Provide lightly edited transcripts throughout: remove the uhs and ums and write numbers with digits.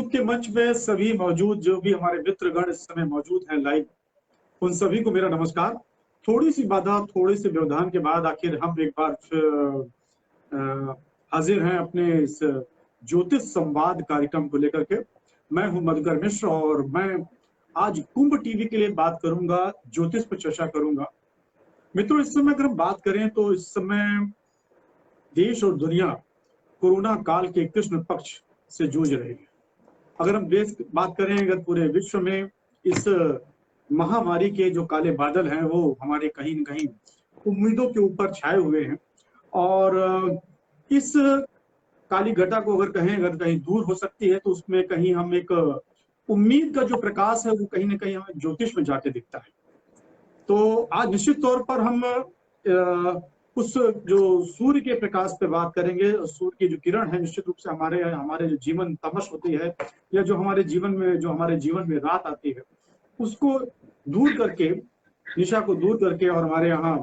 के मंच में सभी मौजूद जो भी हमारे मित्रगण इस समय मौजूद हैं लाइव, उन सभी को मेरा नमस्कार। थोड़ी सी बाधा, थोड़ी सी व्यवधान के बाद आखिर हम एक बार हाजिर हैं अपने इस ज्योतिष संवाद कार्यक्रम को लेकर के। मैं हूं मधुकर मिश्र और मैं आज कुंभ टीवी के लिए बात करूंगा, ज्योतिष पर चर्चा करूंगा। मित्रों, इस समय अगर हम बात करें तो इस समय देश और दुनिया कोरोना काल के कृष्ण पक्ष से जूझ रही है। अगर हम देश की बात करें, अगर पूरे विश्व में इस महामारी के जो काले बादल हैं वो हमारे कहीं न कहीं उम्मीदों के ऊपर छाए हुए हैं। और इस काली घटा को अगर कहें, अगर कहीं दूर हो सकती है तो उसमें कहीं हम एक उम्मीद का जो प्रकाश है वो कहीं ना कहीं हमें ज्योतिष में जाके दिखता है। तो आज निश्चित तौर पर हम उस जो सूर्य के प्रकाश पे बात करेंगे। सूर्य की जो किरण है निश्चित रूप से हमारे जो जीवन तमस होती है या जो हमारे जीवन में रात आती है उसको दूर करके, निशा को दूर करके और हमारे यहाँ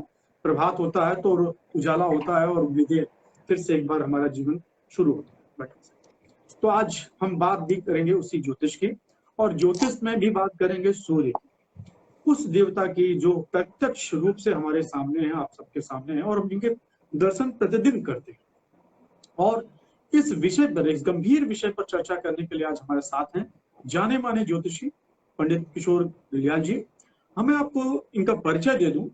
प्रभात होता है तो उजाला होता है और उम्मीदें फिर से एक बार हमारा जीवन शुरू होता है। तो आज हम बात भी करेंगे उसी ज्योतिष की, और ज्योतिष में भी बात करेंगे सूर्य, उस देवता की जो प्रत्यक्ष रूप से हमारे सामने है, आप सबके सामने है, और हम इनके दर्शन प्रतिदिन करते हैं। और इस विषय पर, इस गंभीर विषय पर चर्चा करने के लिए आज हमारे साथ हैं जाने माने ज्योतिषी पंडित किशोर दीलियाल जी। हमें आपको इनका परिचय दे दूं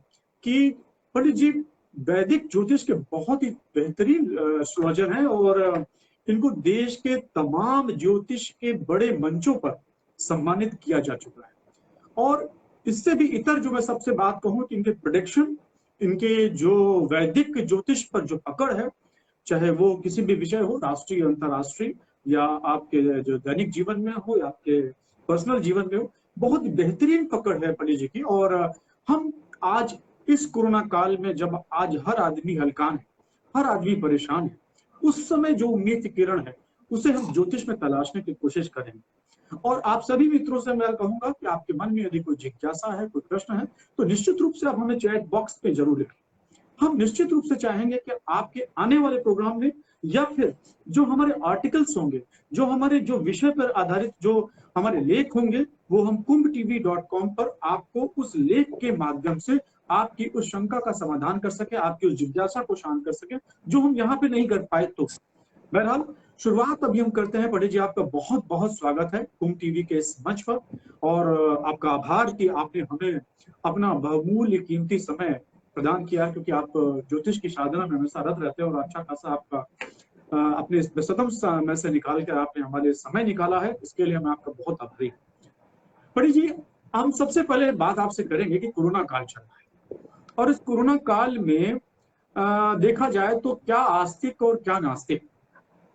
कि पंडित जी वैदिक ज्योतिष के बहुत ही बेहतरीन एस्ट्रोलॉजर हैं और इनको देश के तमाम ज्योतिष के बड़े मंचों पर सम्मानित किया जा चुका है। और इससे भी इतर जो मैं सबसे बात कहूं कि इनके प्रेडिक्शन, इनके जो वैदिक ज्योतिष पर जो पकड़ है, चाहे वो किसी भी विषय हो, राष्ट्रीय अंतरराष्ट्रीय, या आपके जो दैनिक जीवन में हो या आपके पर्सनल जीवन में हो, बहुत बेहतरीन पकड़ है पंडित जी की। और हम आज इस कोरोना काल में जब आज हर आदमी हलकान है, हर आदमी परेशान है, उस समय जो उम्मीद की किरण है उसे हम ज्योतिष में तलाशने की कोशिश करेंगे। और आप सभी मित्रों से मैं कहूंगा कि आपके मन में यदि कोई जिज्ञासा है, कोई प्रश्न है, तो निश्चित रूप से आप हमें चैट बॉक्स पे जरूर लिखें। हम निश्चित रूप से चाहेंगे कि आपके आने वाले प्रोग्राम में या फिर जो हमारे आर्टिकल्स होंगे, जो विषय पर आधारित जो हमारे लेख होंगे, वो हम kumbhtv.com पर आपको उस लेख के माध्यम से आपकी उस शंका का समाधान कर सके, आपकी उस जिज्ञासा को शांत कर सके जो हम यहाँ पे नहीं कर पाए। तो बहरहाल शुरुआत अभी हम करते हैं। पंडित जी, आपका बहुत बहुत स्वागत है कुंभ टीवी के इस मंच पर, और आपका आभार कि आपने हमें अपना बहुमूल्य कीमती समय प्रदान किया, क्योंकि आप ज्योतिष की साधना में हमेशा रत रहते हैं और अच्छा खासा आपका अपने इस व्यस्ततम समय से निकाल कर आपने हमारे समय निकाला है, इसके लिए मैं आपका बहुत आभारी हूँ। पंडित जी, हम सबसे पहले बात आपसे करेंगे कि कोरोना काल चल रहा है, और इस कोरोना काल में देखा जाए तो क्या आस्तिक और क्या नास्तिक,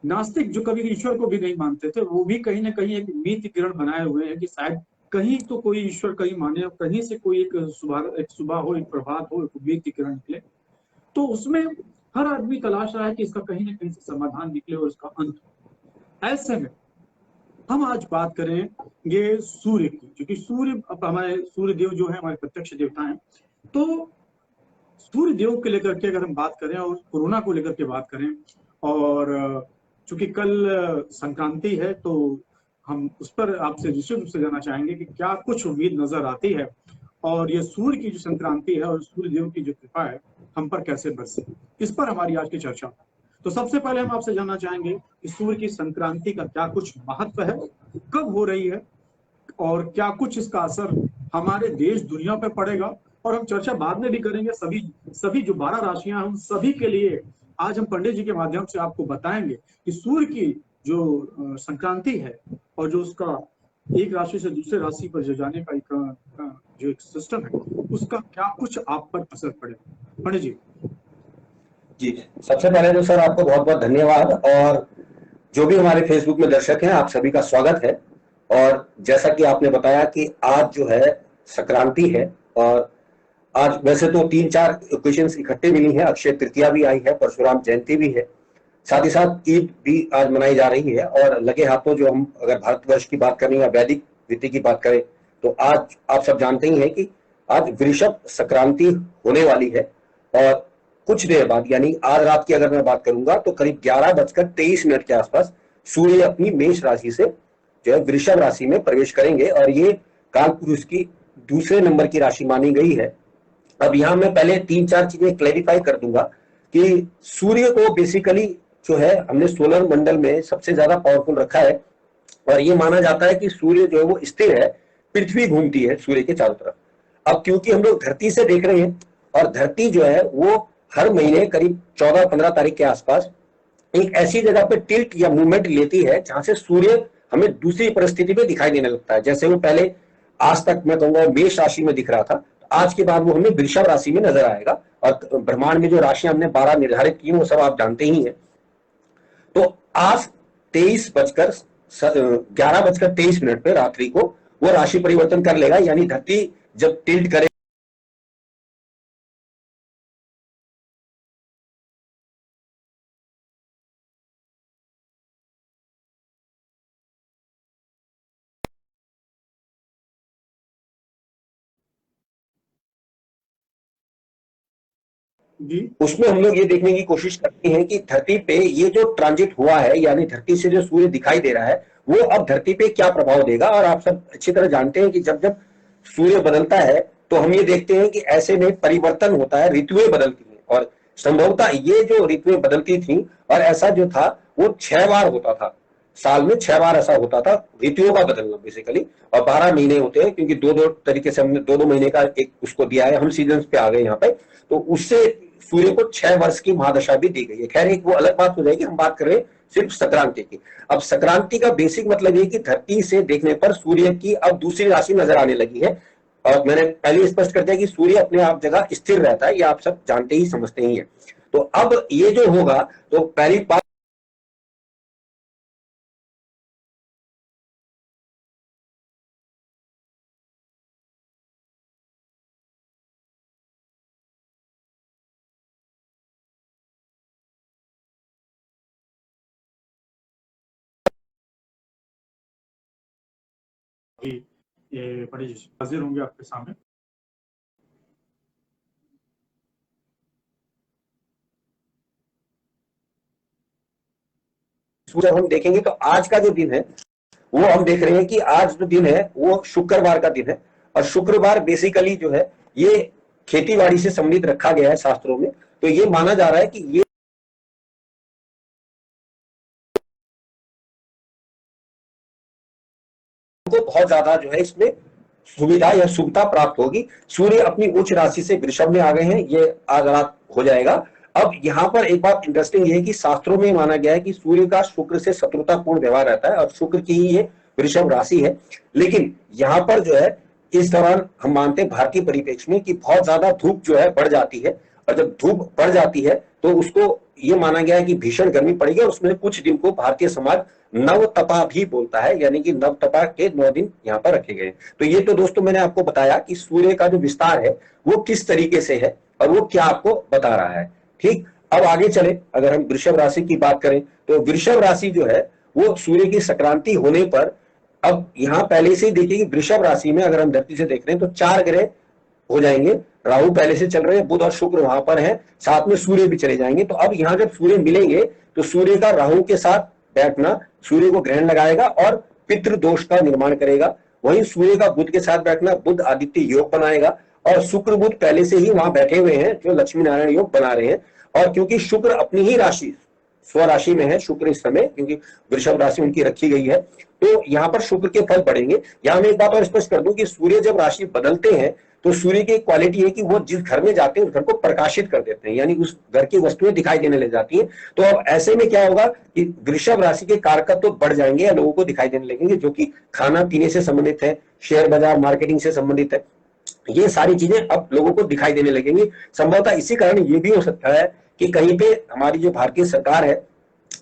नास्तिक जो कभी ईश्वर को भी नहीं मानते थे, वो भी कहीं ना कहीं एक उम्मीद की किरण बनाए हुए हैं कि शायद कहीं तो कोई ईश्वर कहीं माने, कहीं से कोई एक सुबह हो, एक प्रभात हो, एक उम्मीद की किरण निकले। तो उसमें हर आदमी तलाश रहा है कि इसका कहीं ना कहीं से समाधान निकले और इसका अंत। ऐसे में हम आज बात करेंगे सूर्य की, क्योंकि सूर्य, अब हमारे सूर्य देव जो है हमारे प्रत्यक्ष देवता हैं। तो सूर्य देव के लेकर के अगर हम बात करें और कोरोना को लेकर के बात करें, और चूंकि कल संक्रांति है तो हम उस पर आपसे निश्चित रूप से जानना चाहेंगे कि क्या कुछ उम्मीद नजर आती है, और ये सूर्य की जो संक्रांति है और सूर्य देव की जो कृपा है हम पर कैसे बरसे, इस पर हमारी आज की चर्चा। तो सबसे पहले हम आपसे जानना चाहेंगे कि सूर्य की संक्रांति का क्या कुछ महत्व है, कब हो रही है, और क्या कुछ इसका असर हमारे देश दुनिया पर पड़ेगा। और हम चर्चा बाद में भी करेंगे, सभी जो 12 राशियां हैं उन सभी के लिए आज हम पंडित जी के माध्यम से आपको बताएंगे कि सूर्य की जो संक्रांति है और जो उसका एक राशि से दूसरे राशि पर जो जाने का जो एक सिस्टम है, उसका क्या कुछ आप पर असर पड़ेगा। पंडित जी। जी, सबसे पहले तो सर आपको बहुत बहुत धन्यवाद, और जो भी हमारे फेसबुक में दर्शक हैं आप सभी का स्वागत है। और जैसा कि आपने बताया कि आज जो है संक्रांति है, और आज वैसे तो 3-4 ओकेजन्स इकट्ठे मिली हैं, अक्षय तृतीया भी आई है, परशुराम जयंती भी है, साथ ही साथ ईद भी आज मनाई जा रही है। और लगे हाथों जो हम अगर भारतवर्ष की बात करें या वैदिक रीति की बात करें तो आज आप सब जानते ही हैं कि आज वृषभ संक्रांति होने वाली है। और कुछ देर बाद यानी आज रात की अगर मैं बात करूंगा तो करीब 11:23 के आसपास सूर्य अपनी मेष राशि से जो है वृषभ राशि में प्रवेश करेंगे और ये काल पुरुष की दूसरे नंबर की राशि मानी गई है। अब यहां मैं पहले 3-4 चीजें क्लैरिफाई कर दूंगा कि सूर्य को बेसिकली जो है हमने सोलर मंडल में सबसे ज्यादा पावरफुल रखा है और ये माना जाता है कि सूर्य जो है वो स्थिर है, पृथ्वी घूमती है सूर्य के चारों तरफ। अब क्योंकि हम लोग धरती से देख रहे हैं और धरती जो है वो हर महीने करीब 14-15 तारीख के आसपास एक ऐसी जगह पे टिल्ट या मूवमेंट लेती है जहां से सूर्य हमें दूसरी परिस्थिति में दिखाई देने लगता है। जैसे वो पहले आज तक मैं कहूंगा मेष राशि में दिख रहा था, आज के बाद वो हमें वृषभ राशि में नजर आएगा। और ब्रह्मांड में जो राशियां हमने 12 निर्धारित की वो सब आप जानते ही हैं। तो आज 11:23 पे रात्रि को वो राशि परिवर्तन कर लेगा, यानी धरती जब टिल्ट करे जी उसमें हम लोग ये देखने की कोशिश करते हैं कि धरती पे ये जो ट्रांजिट हुआ है, यानी धरती से जो सूर्य दिखाई दे रहा है वो अब धरती पे क्या प्रभाव देगा। और आप सब अच्छी तरह जानते हैं कि जब जब सूर्य बदलता है तो हम ये देखते हैं कि ऐसे में परिवर्तन होता है, ऋतुएं बदलती हैं। और संभवतः ये जो ऋतुएं बदलती थी और ऐसा जो था वो 6 बार होता था, साल में 6 बार ऐसा होता था ऋतुओं का बदलना बेसिकली। और 12 महीने होते हैं क्योंकि दो दो तरीके से हमने 2-2 महीने का एक उसको दिया है, हम सीजन पे आ गए यहाँ पे। तो उससे सूर्य को 6 वर्ष की महादशा भी दी गई है। खैर एक वो अलग बात हो जाएगी, हम बात कर रहे हैं सिर्फ संक्रांति की। अब संक्रांति का बेसिक मतलब ये कि धरती से देखने पर सूर्य की अब दूसरी राशि नजर आने लगी है। और मैंने पहले स्पष्ट कर दिया कि सूर्य अपने आप जगह स्थिर रहता है, ये आप सब जानते ही समझते ही है। तो अब ये जो होगा तो पहली बात ये बड़ी हाजिर होंगे आपके सामने। जब हम देखेंगे तो आज का जो दिन है वो हम देख रहे हैं कि आज जो दिन है वो शुक्रवार का दिन है। और शुक्रवार बेसिकली जो है ये खेतीबाड़ी से संबंधित रखा गया है शास्त्रों में। तो ये माना जा रहा है कि ये को बहुत ज्यादा जो है इसमें सुविधा या शुभता प्राप्त होगी। सूर्य अपनी उच्च राशि से वृषभ में आ गए हैं, ये आज रात हो जाएगा। अब यहाँ पर एक बात इंटरेस्टिंग ये है कि शास्त्रों में माना गया है कि सूर्य का शुक्र से शत्रुतापूर्ण व्यवहार रहता है और शुक्र की ही ये वृषभ राशि है। लेकिन यहाँ पर जो है इस दौरान हम मानते हैं भारतीय परिप्रेक्ष्य में कि बहुत ज्यादा धूप जो है बढ़ जाती है। और जब धूप बढ़ जाती है तो उसको ये माना गया है कि भीषण गर्मी पड़ेगी। और उसमें कुछ दिन को भारतीय समाज नवतपा भी बोलता है, यानी कि नवतपा के 9 दिन यहाँ पर रखे गए। तो ये तो दोस्तों मैंने आपको बताया कि सूर्य का जो विस्तार है वो किस तरीके से है और वो क्या आपको बता रहा है। ठीक, अब आगे चले, अगर हम वृषभ राशि की बात करें तो वृषभ राशि जो है वो सूर्य की संक्रांति होने पर, अब यहां पहले से ही देखिए कि वृषभ राशि में अगर हम धरती से देख रहे हैं तो 4 ग्रह हो जाएंगे। राहु पहले से चल रहे हैं, बुध और शुक्र वहां पर है, साथ में सूर्य भी चले जाएंगे। तो अब यहाँ जब सूर्य मिलेंगे तो सूर्य का राहु के साथ बैठना सूर्य को ग्रहण लगाएगा और पितृ दोष का निर्माण करेगा। वहीं सूर्य का बुध के साथ बैठना बुध आदित्य योग बनाएगा। और शुक्र बुध पहले से ही वहां बैठे हुए हैं जो लक्ष्मी नारायण योग बना रहे हैं। और क्योंकि शुक्र अपनी ही राशि स्वराशि में है शुक्र इस समय, क्योंकि वृषभ राशि उनकी रखी गई है, तो यहाँ पर शुक्र के फल बढ़ेंगे। यहाँ मैं एक बात और स्पष्ट कर दूं कि सूर्य जब राशि बदलते हैं तो सूर्य की क्वालिटी है कि वो जिस घर में जाते हैं उस घर को प्रकाशित कर देते हैं, यानी उस घर की वस्तुएं दिखाई देने लग जाती हैं। तो अब ऐसे में क्या होगा कि वृषभ राशि के कारकत्व तो बढ़ जाएंगे या लोगों को दिखाई देने लगेंगे, जो कि खाना पीने से संबंधित है, शेयर बाजार मार्केटिंग से संबंधित है। ये सारी चीजें अब लोगों को दिखाई देने लगेंगी। संभवतः इसी कारण ये भी हो सकता है कि कहीं पे हमारी जो भारतीय सरकार है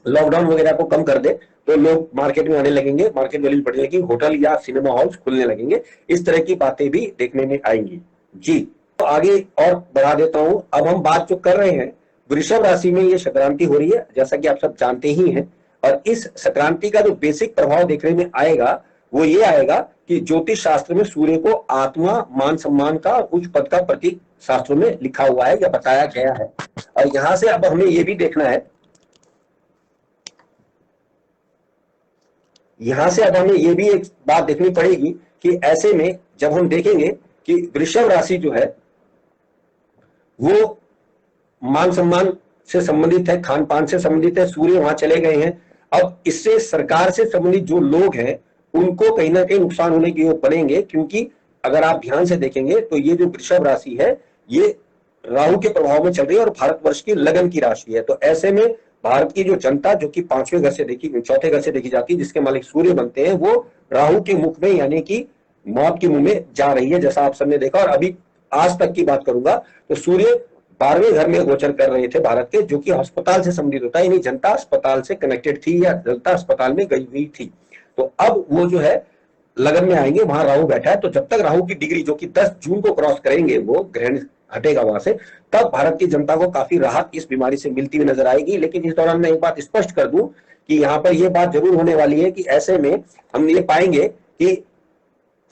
लॉकडाउन वगैरह को कम कर दे तो लोग मार्केट में आने लगेंगे, मार्केट वैल्यू बढ़ जाएगी, होटल या सिनेमा हॉल्स खुलने लगेंगे। इस तरह की बातें भी देखने में आएंगी। जी, तो आगे और बढ़ा देता हूं। अब हम बात जो कर रहे हैं वृषभ राशि में ये संक्रांति हो रही है, जैसा कि आप सब जानते ही हैं। और इस संक्रांति का जो बेसिक प्रभाव देखने में आएगा वो ये आएगा कि ज्योतिष शास्त्र में सूर्य को आत्मा, मान सम्मान का, उच्च पद का प्रतीक शास्त्रों में लिखा हुआ है या बताया गया है। और यहां से अब हमें ये भी देखना है, यहां से अब हमें ये भी एक बात देखनी पड़ेगी कि ऐसे में जब हम देखेंगे कि वृषभ राशि जो है वो मान सम्मान से संबंधित है, खान पान से संबंधित है, सूर्य वहां चले गए हैं। अब इससे सरकार से संबंधित जो लोग हैं उनको कहीं ना कहीं नुकसान होने की ओर बनेंगे, क्योंकि अगर आप ध्यान से देखेंगे तो ये जो वृषभ राशि है ये राहु के प्रभाव में चल रही है और भारतवर्ष की लगन की राशि है। तो ऐसे में भारत की जो जनता जो कि पांचवें घर से देखी, चौथे घर से देखी जाती है, जिसके मालिक सूर्य बनते हैं, वो राहु के मुख में यानी कि मौत के मुंह में जा रही है, जैसा आप सबने देखा। और अभी आज तक की बात करूंगा तो सूर्य 12वें घर में गोचर कर रहे थे भारत के, जो कि अस्पताल से संबंधित होता है, यानी जनता अस्पताल से कनेक्टेड थी या जनता अस्पताल में गई हुई थी। तो अब वो जो है लगन में आएंगे, वहां राहु बैठा है, तो जब तक राहु की डिग्री जो कि 10 जून को क्रॉस करेंगे, वो ग्रहण हटेगा वहां से, तब भारत की जनता को काफी राहत इस बीमारी से मिलती हुई नजर आएगी। लेकिन इस दौरान मैं एक बात स्पष्ट कर दूं कि यहाँ पर यह बात जरूर होने वाली है कि ऐसे में हम ये पाएंगे कि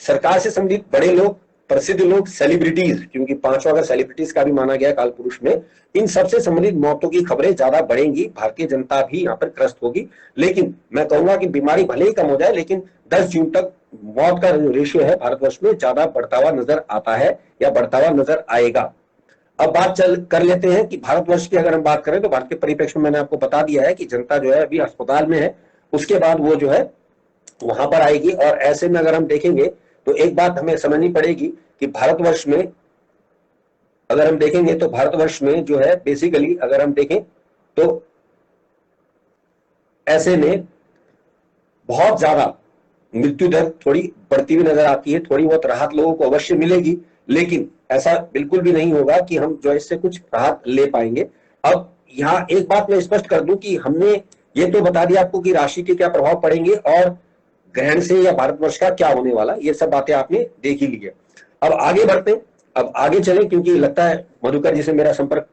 सरकार से संबंधित बड़े लोग, प्रसिद्ध लोग, सेलिब्रिटीज, क्योंकि पांचवा अगर सेलिब्रिटीज का भी माना गया काल पुरुष में, इन सबसे संबंधित मौतों की खबरें ज्यादा बढ़ेंगी, भारतीय जनता भी यहाँ पर ग्रस्त होगी। लेकिन मैं कहूंगा कि बीमारी भले ही कम हो जाए, लेकिन 10 जून तक मौत का रेशियो है भारतवर्ष में ज्यादा बढ़ता हुआ नजर आता है या बढ़ता हुआ नजर आएगा। अब बात कर लेते हैं कि भारतवर्ष की अगर हम बात करें तो भारत के परिप्रेक्ष्य में मैंने आपको बता दिया है कि जनता जो है अभी अस्पताल में है, उसके बाद वो जो है वहां पर आएगी। और ऐसे में अगर हम देखेंगे तो एक बात हमें समझनी पड़ेगी कि भारतवर्ष में अगर हम देखेंगे तो भारतवर्ष में जो है बेसिकली अगर हम देखें तो ऐसे में बहुत ज्यादा मृत्यु दर थोड़ी बढ़ती हुई नजर आती है। थोड़ी बहुत राहत लोगों को अवश्य मिलेगी, लेकिन ऐसा बिल्कुल भी नहीं होगा कि हम जो इससे कुछ राहत ले पाएंगे। अब यहाँ एक बात मैं स्पष्ट कर दूं कि हमने ये तो बता दिया आपको कि राशि के क्या प्रभाव पड़ेंगे और ग्रहण से या भारतवर्ष का क्या होने वाला, ये सब बातें आपने देख ही ली है। अब आगे बढ़ते, अब आगे चले, क्योंकि लगता है मधुकर जी से मेरा संपर्क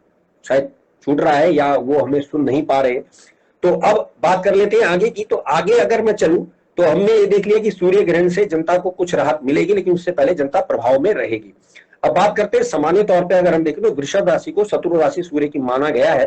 शायद छूट रहा है या वो हमें सुन नहीं पा रहे। तो अब बात कर लेते हैं आगे की। तो आगे अगर मैं चलूं तो हमने ये देख लिया कि सूर्य ग्रहण से जनता को कुछ राहत मिलेगी, लेकिन उससे पहले जनता प्रभाव में रहेगी। अब बात करते हैं सामान्य तौर पे अगर हम देखें तो वृषभ राशि को शत्रु राशि सूर्य की माना गया है,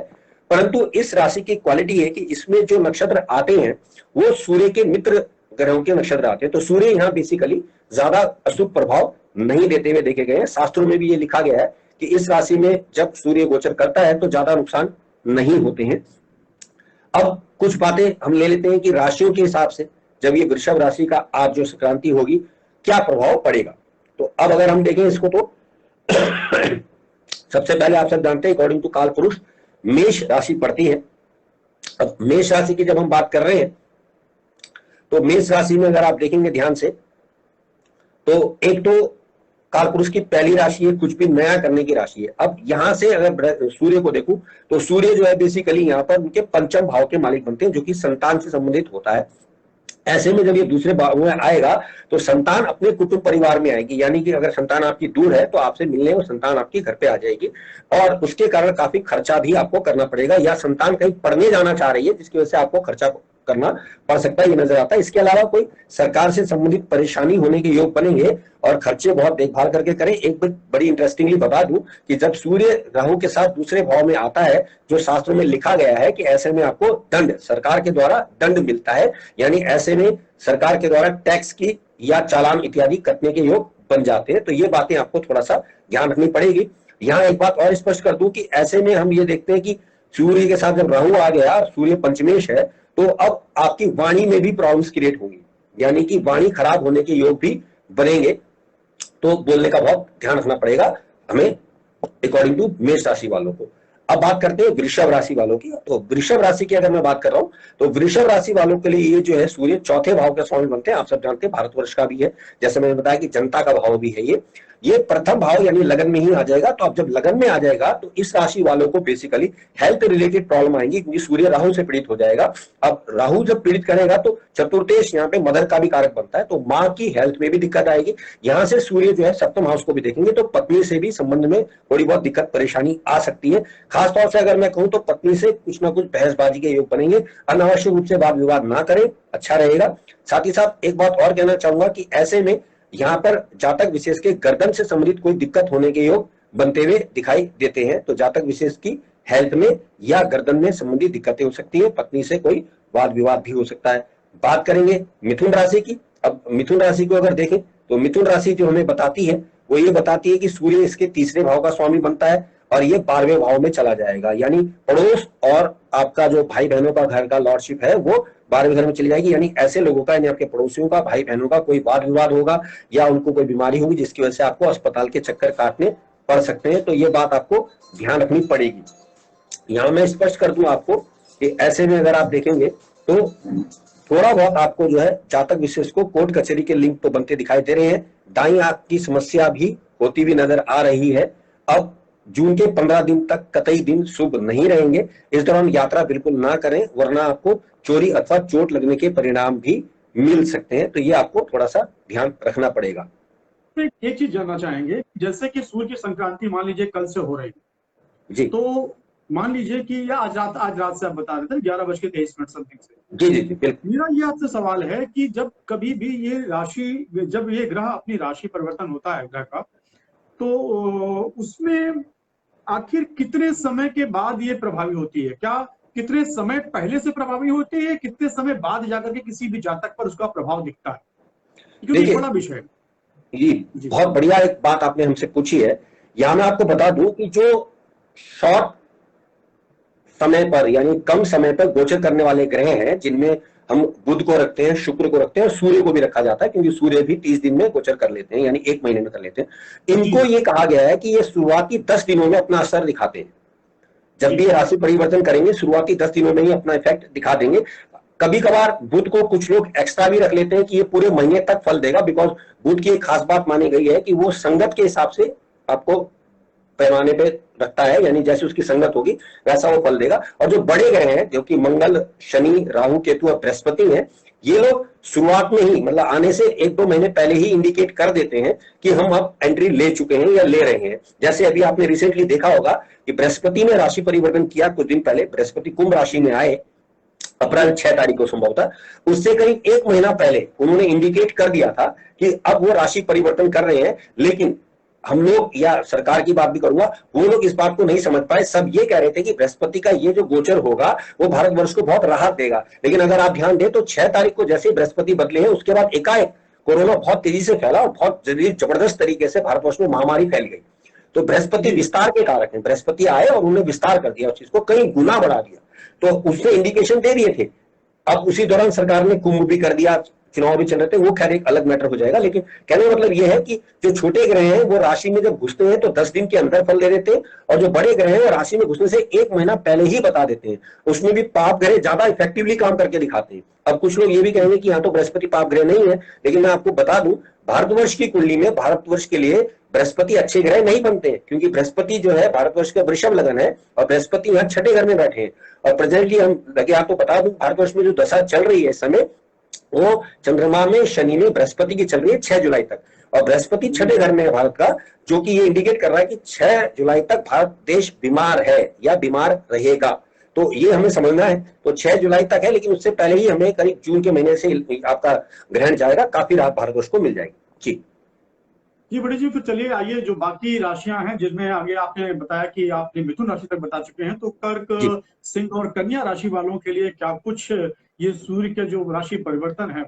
परंतु इस राशि की क्वालिटी है कि इसमें जो नक्षत्र आते हैं वो सूर्य के मित्र ग्रहों के नक्षत्र आते हैं। तो सूर्य यहाँ बेसिकली ज्यादा अशुभ प्रभाव नहीं देते हुए देखे गए हैं। शास्त्रों में भी ये लिखा गया है कि इस राशि में जब सूर्य गोचर करता है तो ज्यादा नुकसान नहीं होते हैं। अब कुछ बातें हम ले लेते हैं कि राशियों के हिसाब से जब ये वृषभ राशि का आज जो संक्रांति होगी क्या प्रभाव पड़ेगा। तो अब अगर हम देखें इसको तो सबसे पहले आप सब जानते हैं अकॉर्डिंग टू काल पुरुष मेष राशि पड़ती है। अब मेष राशि की जब हम बात कर रहे हैं तो मेष राशि में अगर आप देखेंगे ध्यान से तो एक तो काल पुरुष की पहली राशि है कुछ भी नया करने की राशि है। अब यहां से अगर सूर्य को देखूं तो सूर्य जो है बेसिकली यहां पर उनके पंचम भाव के मालिक बनते हैं, जो कि संतान से संबंधित होता है। ऐसे में जब ये दूसरे भाव में आएगा तो संतान अपने कुटुंब परिवार में आएगी, यानी कि अगर संतान आपकी दूर है तो आपसे मिलने वो संतान आपके घर पे आ जाएगी और उसके कारण काफी खर्चा भी आपको करना पड़ेगा, या संतान कहीं पढ़ने जाना चाह रही है जिसकी वजह से आपको खर्चा करना पड़ सकता है, ये नजर आता है। इसके अलावा कोई सरकार से संबंधित परेशानी होने के योग बनेंगे और खर्चे बहुत देखभाल करके करें। एक बड़ी इंटरेस्टिंगली बता दूं कि जब सूर्य राहु के साथ दूसरे भाव में आता है, जो शास्त्रों में लिखा गया है कि ऐसे में आपको दंड, सरकार के द्वारा दंड मिलता है, यानी ऐसे में सरकार के द्वारा टैक्स की या चालान इत्यादि कटने के योग बन जाते हैं। तो ये बातें आपको थोड़ा सा ध्यान रखनी पड़ेगी। यहाँ एक बात और स्पष्ट कर दूं कि ऐसे में हम ये देखते हैं कि सूर्य के साथ जब राहु आ गया, सूर्य पंचमेश है, तो अब आपकी वाणी में भी प्रॉब्लम्स क्रिएट होंगी, यानी कि वाणी खराब होने के योग भी बनेंगे। तो बोलने का बहुत ध्यान रखना पड़ेगा हमें अकॉर्डिंग टू मेष राशि वालों को। अब बात करते हैं वृषभ राशि वालों की। तो वृषभ राशि की अगर मैं बात कर रहा हूं तो वृषभ राशि वालों के लिए ये जो है सूर्य चौथे भाव के स्वामी बनते हैं। आप सब जानते हैं भारतवर्ष का भी है, जैसे मैंने बताया कि जनता का भाव भी है, ये प्रथम भाव यानी लगन में ही आ जाएगा। तो अब जब लगन में आ जाएगा तो इस राशि वालों को बेसिकली हेल्थ रिलेटेड प्रॉब्लम आएंगी, क्योंकि सूर्य राहु से पीड़ित हो जाएगा। अब राहु जब पीड़ित करेगा तो चतुर्थेश यहाँ पे मदर का भी कारक बनता है, तो माँ की हेल्थ में भी दिक्कत आएगी। यहाँ से सूर्य जो है सप्तम हाउस को भी देखेंगे तो पत्नी से भी संबंध में थोड़ी बहुत दिक्कत परेशानी आ सकती है। खासतौर से अगर मैं कहूँ तो पत्नी से कुछ ना कुछ बहसबाजी के योग बनेंगे। अनावश्यक रूप से वाद विवाद ना करें, अच्छा रहेगा। साथ ही साथ एक बात और कहना चाहूंगा कि ऐसे में यहाँ पर जातक विशेष के गर्दन से संबंधित कोई दिक्कत होने के योग बनते हुए दिखाई देते हैं। तो जातक विशेष की हेल्थ में या गर्दन में संबंधित दिक्कतें हो सकती है, पत्नी से कोई वाद विवाद भी हो सकता है। बात करेंगे मिथुन राशि की। अब मिथुन राशि को अगर देखें तो मिथुन राशि जो हमें बताती है वो ये बताती है कि सूर्य इसके तीसरे भाव का स्वामी बनता है और ये 12वें भाव में चला जाएगा, यानी पड़ोस और आपका जो भाई बहनों का घर का लॉर्डशिप है वो 12वें घर में चली जाएगी। यानी ऐसे लोगों का, यानी आपके पड़ोसियों का, भाई बहनों का कोई वाद विवाद होगा या उनको कोई बीमारी होगी जिसकी वजह से आपको अस्पताल के चक्कर काटने पड़ सकते हैं। तो ये बात आपको ध्यान रखनी पड़ेगी। यहां मैं स्पष्ट कर दूं आपको कि ऐसे में अगर आप देखेंगे तो थोड़ा बहुत आपको जो है जातक विशेष को कोर्ट कचहरी के लिंक तो बनते दिखाई दे रहे हैं। दाई आंख की समस्या भी होती हुई नजर आ रही है। अब जून के 15 दिन तक कतई दिन शुभ नहीं रहेंगे। इस दौरान यात्रा बिल्कुल ना करें, वरना आपको चोरी अथवा चोट लगने के परिणाम भी मिल सकते हैं। तो ये आपको थोड़ा सा ध्यान रखना पड़ेगा। एक चीज जानना चाहेंगे, जैसे कि सूर्य की संक्रांति मान लीजिए कल से हो रही है जी, तो मान लीजिए कि या आज रात से आप बता रहे थे 11:23 समथिंग से। जी जी जी बिल्कुल। मेरा ये आपसे सवाल है कि जब कभी भी ये राशि, जब ये ग्रह अपनी राशि परिवर्तन होता है ग्रह का, तो उसमें आखिर कितने समय के बाद ये प्रभावी होती है? क्या कितने समय पहले से प्रभावी होती है, कितने समय बाद जाकर के किसी भी जातक पर उसका प्रभाव दिखता है? क्योंकि ये बड़ा विषय है। जी, बहुत बढ़िया एक बात आपने हमसे पूछी है। यहां मैं आपको बता दूं कि जो शॉर्ट समय पर यानी कम समय पर गोचर करने वाले ग्रह हैं, जिनमें हम बुध को रखते हैं, शुक्र को रखते हैं और सूर्य को भी रखा जाता है, क्योंकि सूर्य भी 30 दिन में गोचर कर लेते हैं, यानी 1 महीने में कर लेते हैं। इनको ये कहा गया है कि ये शुरुआती 10 दिनों में अपना असर दिखाते हैं। जब भी राशि परिवर्तन करेंगे शुरुआती 10 दिनों में ही अपना इफेक्ट दिखा देंगे। कभी कभार बुध को कुछ लोग एक्स्ट्रा भी रख लेते हैं कि ये पूरे महीने तक फल देगा, बिकॉज बुध की एक खास बात मानी गई है कि वो संगत के हिसाब से आपको पैमाने पे रखता है, यानी जैसे उसकी संगत होगी वैसा वो फल देगा। और जो बड़े ग्रह हैं जो कि मंगल, शनि, राहु, केतु और बृहस्पति हैं, ये लोग शुरुआत में ही, मतलब आने से 1-2 महीने पहले ही इंडिकेट कर देते हैं कि हम अब एंट्री ले चुके हैं या ले रहे हैं। जैसे अभी आपने रिसेंटली देखा होगा कि बृहस्पति ने राशि परिवर्तन किया कुछ दिन पहले, बृहस्पति कुंभ राशि में आए अप्रैल 6 तारीख को संभवतः, उससे करीब 1 महीना पहले उन्होंने इंडिकेट कर दिया था कि अब वो राशि परिवर्तन कर रहे हैं। लेकिन हम लोग, या सरकार की बात भी करूंगा, वो लोग इस बात को नहीं समझ पाए। सब ये कह रहे थे कि बृहस्पति का ये जो गोचर होगा वो भारतवर्ष को बहुत राहत देगा। लेकिन अगर आप ध्यान दें तो 6 तारीख को जैसे बृहस्पति बदले हैं उसके बाद एकाएक कोरोना बहुत तेजी से फैला और बहुत जबरदस्त तरीके से भारतवर्ष में महामारी फैल गई। तो बृहस्पति विस्तार के कारक हैं। बृहस्पति आए और उन्होंने विस्तार कर दिया, उस चीज को कई गुना बढ़ा दिया, तो उससे इंडिकेशन दे दिए थे। अब उसी दौरान सरकार ने कुंभ भी कर दिया, चुनाव भी चल रहे थे, वो खैर एक अलग मैटर हो जाएगा। लेकिन कहने का मतलब यह है कि जो छोटे ग्रह हैं वो राशि में जब घुसते हैं तो 10 दिन के अंदर फल दे देते हैं, और जो बड़े ग्रह हैं वो राशि में घुसने से 1 महीना पहले ही बता देते हैं। उसमें भी पाप ग्रह ज्यादा इफेक्टिवली काम करके दिखाते हैं। अब कुछ लोग ये भी कहेंगे कि यहाँ तो बृहस्पति पाप ग्रह नहीं है, लेकिन मैं आपको बता दूं भारतवर्ष की कुंडली में भारतवर्ष के लिए बृहस्पति अच्छे ग्रह नहीं बनते, क्योंकि बृहस्पति जो है भारतवर्ष का वृषभ लगन है और बृहस्पति यहाँ 6ठे घर में बैठे हैं। और प्रेजेंटली हम लगे आपको बता दूं भारतवर्ष में जो दशा चल रही है इस समय, वो चंद्रमा में, शनि में, बृहस्पति की चल रही है 6 जुलाई तक, और बृहस्पति 6ठे घर में है भारत का, जो कि ये इंडिकेट कर रहा है कि 6 जुलाई तक भारत देश बीमार है या बीमार रहेगा। तो ये हमें समझना है। तो 6 जुलाई तक है, लेकिन उससे पहले ही हमें करीब जून के महीने से आपका ग्रहण जाएगा, काफी राहत भारतवर्ष को मिल जाएगी। जी बड़े जी, फिर चलिए आइए जो बाकी राशियां हैं, जिसमें आगे आपने बताया कि आपने मिथुन राशि तक बता चुके हैं, तो कर्क, सिंह और कन्या राशि वालों के लिए क्या कुछ ये सूर्य के जो राशि परिवर्तन है,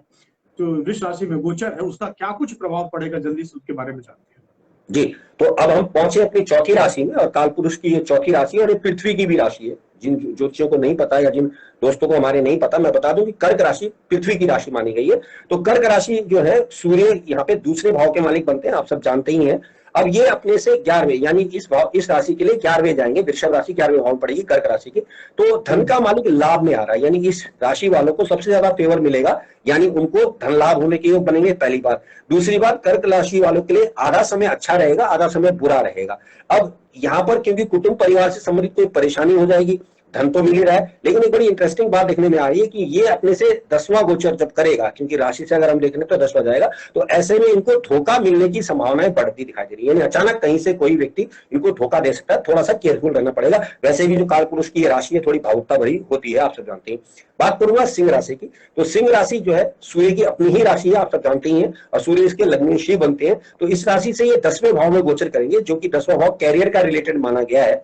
जो वृष राशि में गोचर है, उसका क्या कुछ प्रभाव पड़ेगा, जल्दी से उसके बारे में जानते हैं। जी, तो अब हम पहुंचे अपनी चौथी राशि में, और कालपुरुष की ये चौथी राशि और ये पृथ्वी की भी राशि है। जिन ज्योतिषियों को नहीं पता या जिन दोस्तों को हमारे नहीं पता, मैं बता दूं कि कर्क राशि पृथ्वी की राशि मानी गई है। तो कर्क राशि जो है, सूर्य यहाँ पे दूसरे भाव के मालिक बनते हैं, आप सब जानते ही हैं। अब ये अपने से 11वें, यानी इस राशि के लिए 11वें जाएंगे, वृषभ राशि 11वें भाव पड़ेगी कर्क राशि की। तो धन का मालिक लाभ में आ रहा है, यानी इस राशि वालों को सबसे ज्यादा फेवर मिलेगा, यानी उनको धन लाभ होने के योग बनेंगे, पहली बात। दूसरी बात, कर्क राशि वालों के लिए आधा समय अच्छा रहेगा, आधा समय बुरा रहेगा। अब यहाँ पर क्योंकि कुटुंब परिवार से संबंधित कोई परेशानी हो जाएगी, धन तो मिल ही रहा है, लेकिन एक बड़ी इंटरेस्टिंग बात देखने में आ रही है कि ये अपने से 10वां गोचर जब करेगा, क्योंकि राशि से अगर हम देखें तो 10वां जाएगा, तो ऐसे में इनको धोखा मिलने की संभावनाएं बढ़ती दिखाई दे रही है। यानी अचानक कहीं से कोई व्यक्ति इनको धोखा दे सकता है, थोड़ा सा केयरफुल रहना पड़ेगा। वैसे भी जो कालपुरुष की राशि है थोड़ी भावुकता भरी होती है, आप सब जानते हैं। बात करूंगा सिंह राशि की, तो सिंह राशि जो है सूर्य की अपनी ही राशि है, आप सब जानते ही हैं, और सूर्य इसके लग्नेशी बनते हैं। तो इस राशि से ये 10वें भाव में गोचर करेंगे, जो कि 10वां भाव कैरियर का रिलेटेड माना गया है।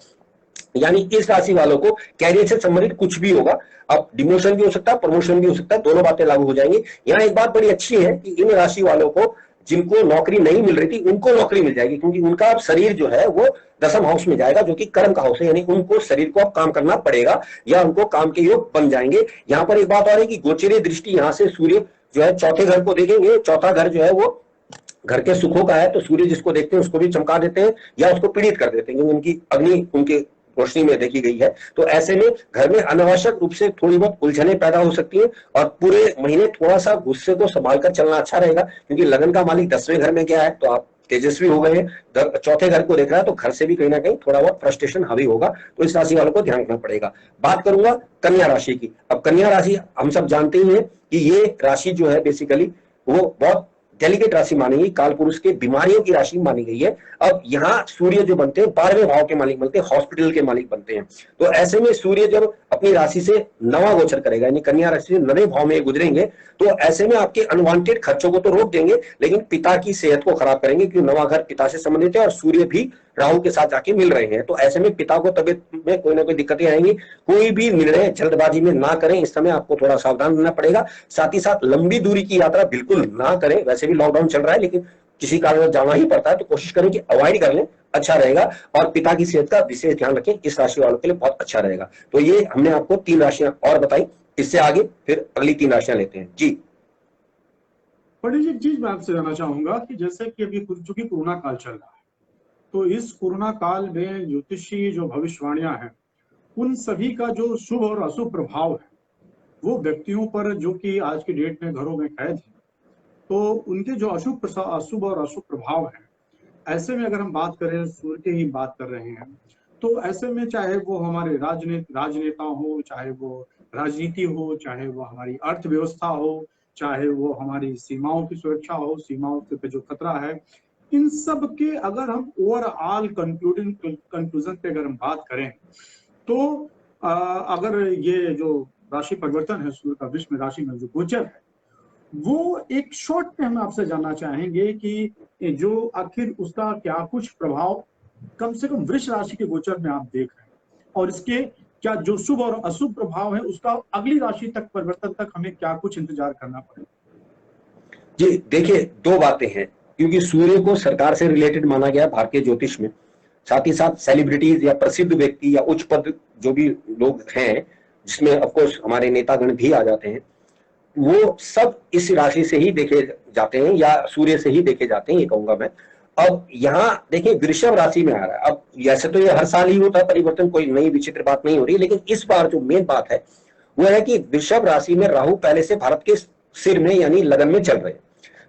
यानी इस राशि वालों को कैरियर से संबंधित कुछ भी होगा, अब डिमोशन भी हो सकता है, प्रमोशन भी हो सकता है, दोनों बातें लागू हो जाएंगी। यहाँ एक बात बड़ी अच्छी है कि इन राशि वालों को जिनको नौकरी नहीं मिल रही थी उनको नौकरी मिल जाएगी, क्योंकि उनका अब शरीर जो है वो दसम हाउस में जाएगा, जो कि कर्म का हाउस है, यानी उनको शरीर को अब काम करना पड़ेगा या उनको काम के योग बन जाएंगे। यहाँ पर एक बात और है कि गोचरीय दृष्टि यहाँ से सूर्य जो है चौथे घर को देखेंगे, चौथा घर जो है वो घर के सुखों का है, तो सूर्य जिसको देखते हैं उसको भी चमका देते हैं या उसको पीड़ित कर देते हैं, क्योंकि उनकी अग्नि उनके रोशनी में देखी गई है। तो ऐसे में घर में अनावश्यक रूप से थोड़ी बहुत उलझने पैदा हो सकती है और पूरे महीने थोड़ा सा गुस्से को संभाल कर चलना अच्छा रहेगा, क्योंकि लगन का मालिक 10वें घर में क्या है, तो आप तेजस्वी हो गए हैं, चौथे घर को देख रहा है, तो घर से भी कहीं ना कहीं थोड़ा बहुत फ्रस्ट्रेशन हावी होगा, तो इस राशि वालों को ध्यान रखना पड़ेगा। बात करूंगा कन्या राशि की। अब कन्या राशि हम सब जानते ही हैं कि ये राशि जो है बेसिकली वो बहुत डेलिकेट राशि मानी गई, काल पुरुष के बीमारियों की राशि मानी गई है। अब यहाँ सूर्य जो बनते हैं 12वें भाव के मालिक बनते हैं, हॉस्पिटल के मालिक बनते हैं। तो ऐसे में सूर्य जब अपनी राशि से नवा गोचर करेगा, यानी कन्या राशि से 9वें भाव में गुजरेंगे, तो ऐसे में आपके अनवांटेड खर्चों को तो रोक देंगे, लेकिन पिता की सेहत को खराब करेंगे, क्योंकि नवा घर पिता से संबंधित है और सूर्य भी राहु के साथ जाके मिल रहे हैं। तो ऐसे में पिता को तबियत में कोई ना कोई दिक्कतें आएंगी। कोई भी निर्णय जल्दबाजी में ना करें, इस समय आपको थोड़ा सावधान रहना पड़ेगा। साथ ही साथ लंबी दूरी की यात्रा बिल्कुल ना करें, वैसे भी लॉकडाउन चल रहा है, लेकिन किसी कारण जाना ही पड़ता है तो कोशिश करें कि अवॉइड कर लें, अच्छा रहेगा। और पिता की सेहत का विशेष ध्यान रखें, इस राशि वालों के लिए बहुत अच्छा रहेगा। तो ये हमने आपको 3 राशियां और बताई, इससे आगे फिर अगली 3 राशियां लेते हैं जी। पंडित जी, एक चीज मैं आपसे जानना चाहूंगा कि जैसे कि अभी चूंकि कोरोना काल चल रहा है, तो इस कोरोना काल में ज्योतिषी जो भविष्यवाणियां हैं, उन सभी का जो शुभ और अशुभ प्रभाव है वो व्यक्तियों पर जो कि आज की डेट में घरों में कैद है, तो उनके जो अशुभ और अशुभ प्रभाव है, ऐसे में अगर हम बात करें, सूर्य की ही बात कर रहे हैं, तो ऐसे में चाहे वो हमारे राजनेता हो, चाहे वो राजनीति हो, चाहे वो हमारी अर्थव्यवस्था हो, चाहे वो हमारी सीमाओं की सुरक्षा हो, सीमाओं पे जो खतरा है, इन सब के अगर हम ओवरऑल कंक्लूजन पे अगर हम बात करें, तो अगर ये जो राशि परिवर्तन है सूर्य का विश्व में राशि में जो गोचर है, वो एक शॉर्ट में हम आपसे जानना चाहेंगे कि जो आखिर उसका क्या कुछ प्रभाव कम से कम वृष राशि के गोचर में आप देख रहे हैं, और इसके क्या जो शुभ और अशुभ प्रभाव है उसका अगली राशि तक परिवर्तन तक हमें क्या कुछ इंतजार करना पड़ेगा। जी देखिए, 2 बातें हैं, क्योंकि सूर्य को सरकार से रिलेटेड माना गया भारतीय ज्योतिष में, साथ ही साथ सेलिब्रिटीज या प्रसिद्ध व्यक्ति या उच्च पद जो भी लोग हैं, जिसमें ऑफकोर्स हमारे नेतागण भी आ जाते हैं, वो सब इस राशि से ही देखे जाते हैं या सूर्य से ही देखे जाते हैं, ये कहूंगा मैं। अब यहाँ देखिए वृषभ राशि में आ रहा है। अब जैसे तो ये हर साल ही होता है परिवर्तन, कोई नई विचित्र बात नहीं हो रही, लेकिन इस बार जो मेन बात है वो है कि वृषभ राशि में राहु पहले से भारत के सिर में यानी लगन में चल रहे हैं।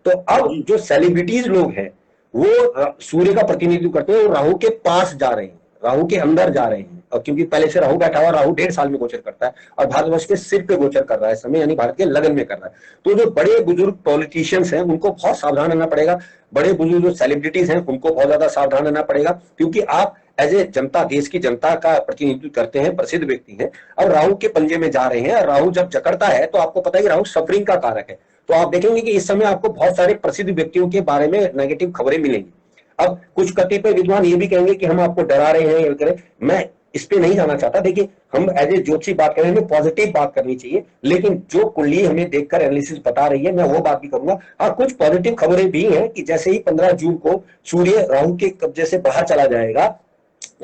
तो अब जो सेलिब्रिटीज लोग हैं वो सूर्य का प्रतिनिधित्व करते हैं, वो राहु के पास जा रहे हैं, राहु के अंदर जा रहे हैं। और क्योंकि पहले से राहु बैठा हुआ, राहु 1.5 साल में गोचर करता है और भारतवर्ष के सिर पे गोचर कर रहा है इस समय, यानी भारत के लगन में कर रहा है। तो जो बड़े बुजुर्ग पॉलिटिशियंस हैं उनको बहुत सावधान रहना पड़ेगा, बड़े बुजुर्ग जो सेलिब्रिटीज हैं उनको बहुत ज्यादा सावधान रहना पड़ेगा, क्योंकि आप एज ए जनता, देश की जनता का प्रतिनिधित्व करते हैं, प्रसिद्ध व्यक्ति हैं, अब राहु के पंजे में जा रहे हैं। राहु जब जकड़ता है तो आपको पता है कि राहु सफरिंग का कारक है। तो आप देखेंगे कि इस समय आपको बहुत सारे प्रसिद्ध व्यक्तियों के बारे में नेगेटिव खबरें मिलेंगी। अब कुछ कतिपय विद्वान ये भी कहेंगे कि हम आपको डरा रहे हैं, ये करें, मैं इस पे नहीं जाना चाहता। देखिए, हम एज ए ज्योतिषी बात करें, हमें पॉजिटिव बात करनी चाहिए, लेकिन जो कुंडली हमें देखकर एनालिसिस बता रही है मैं वो बात भी करूंगा। हाँ, कुछ पॉजिटिव खबरें भी हैं कि जैसे ही 15 जून को सूर्य राहु के कब्जे से बाहर चला जाएगा,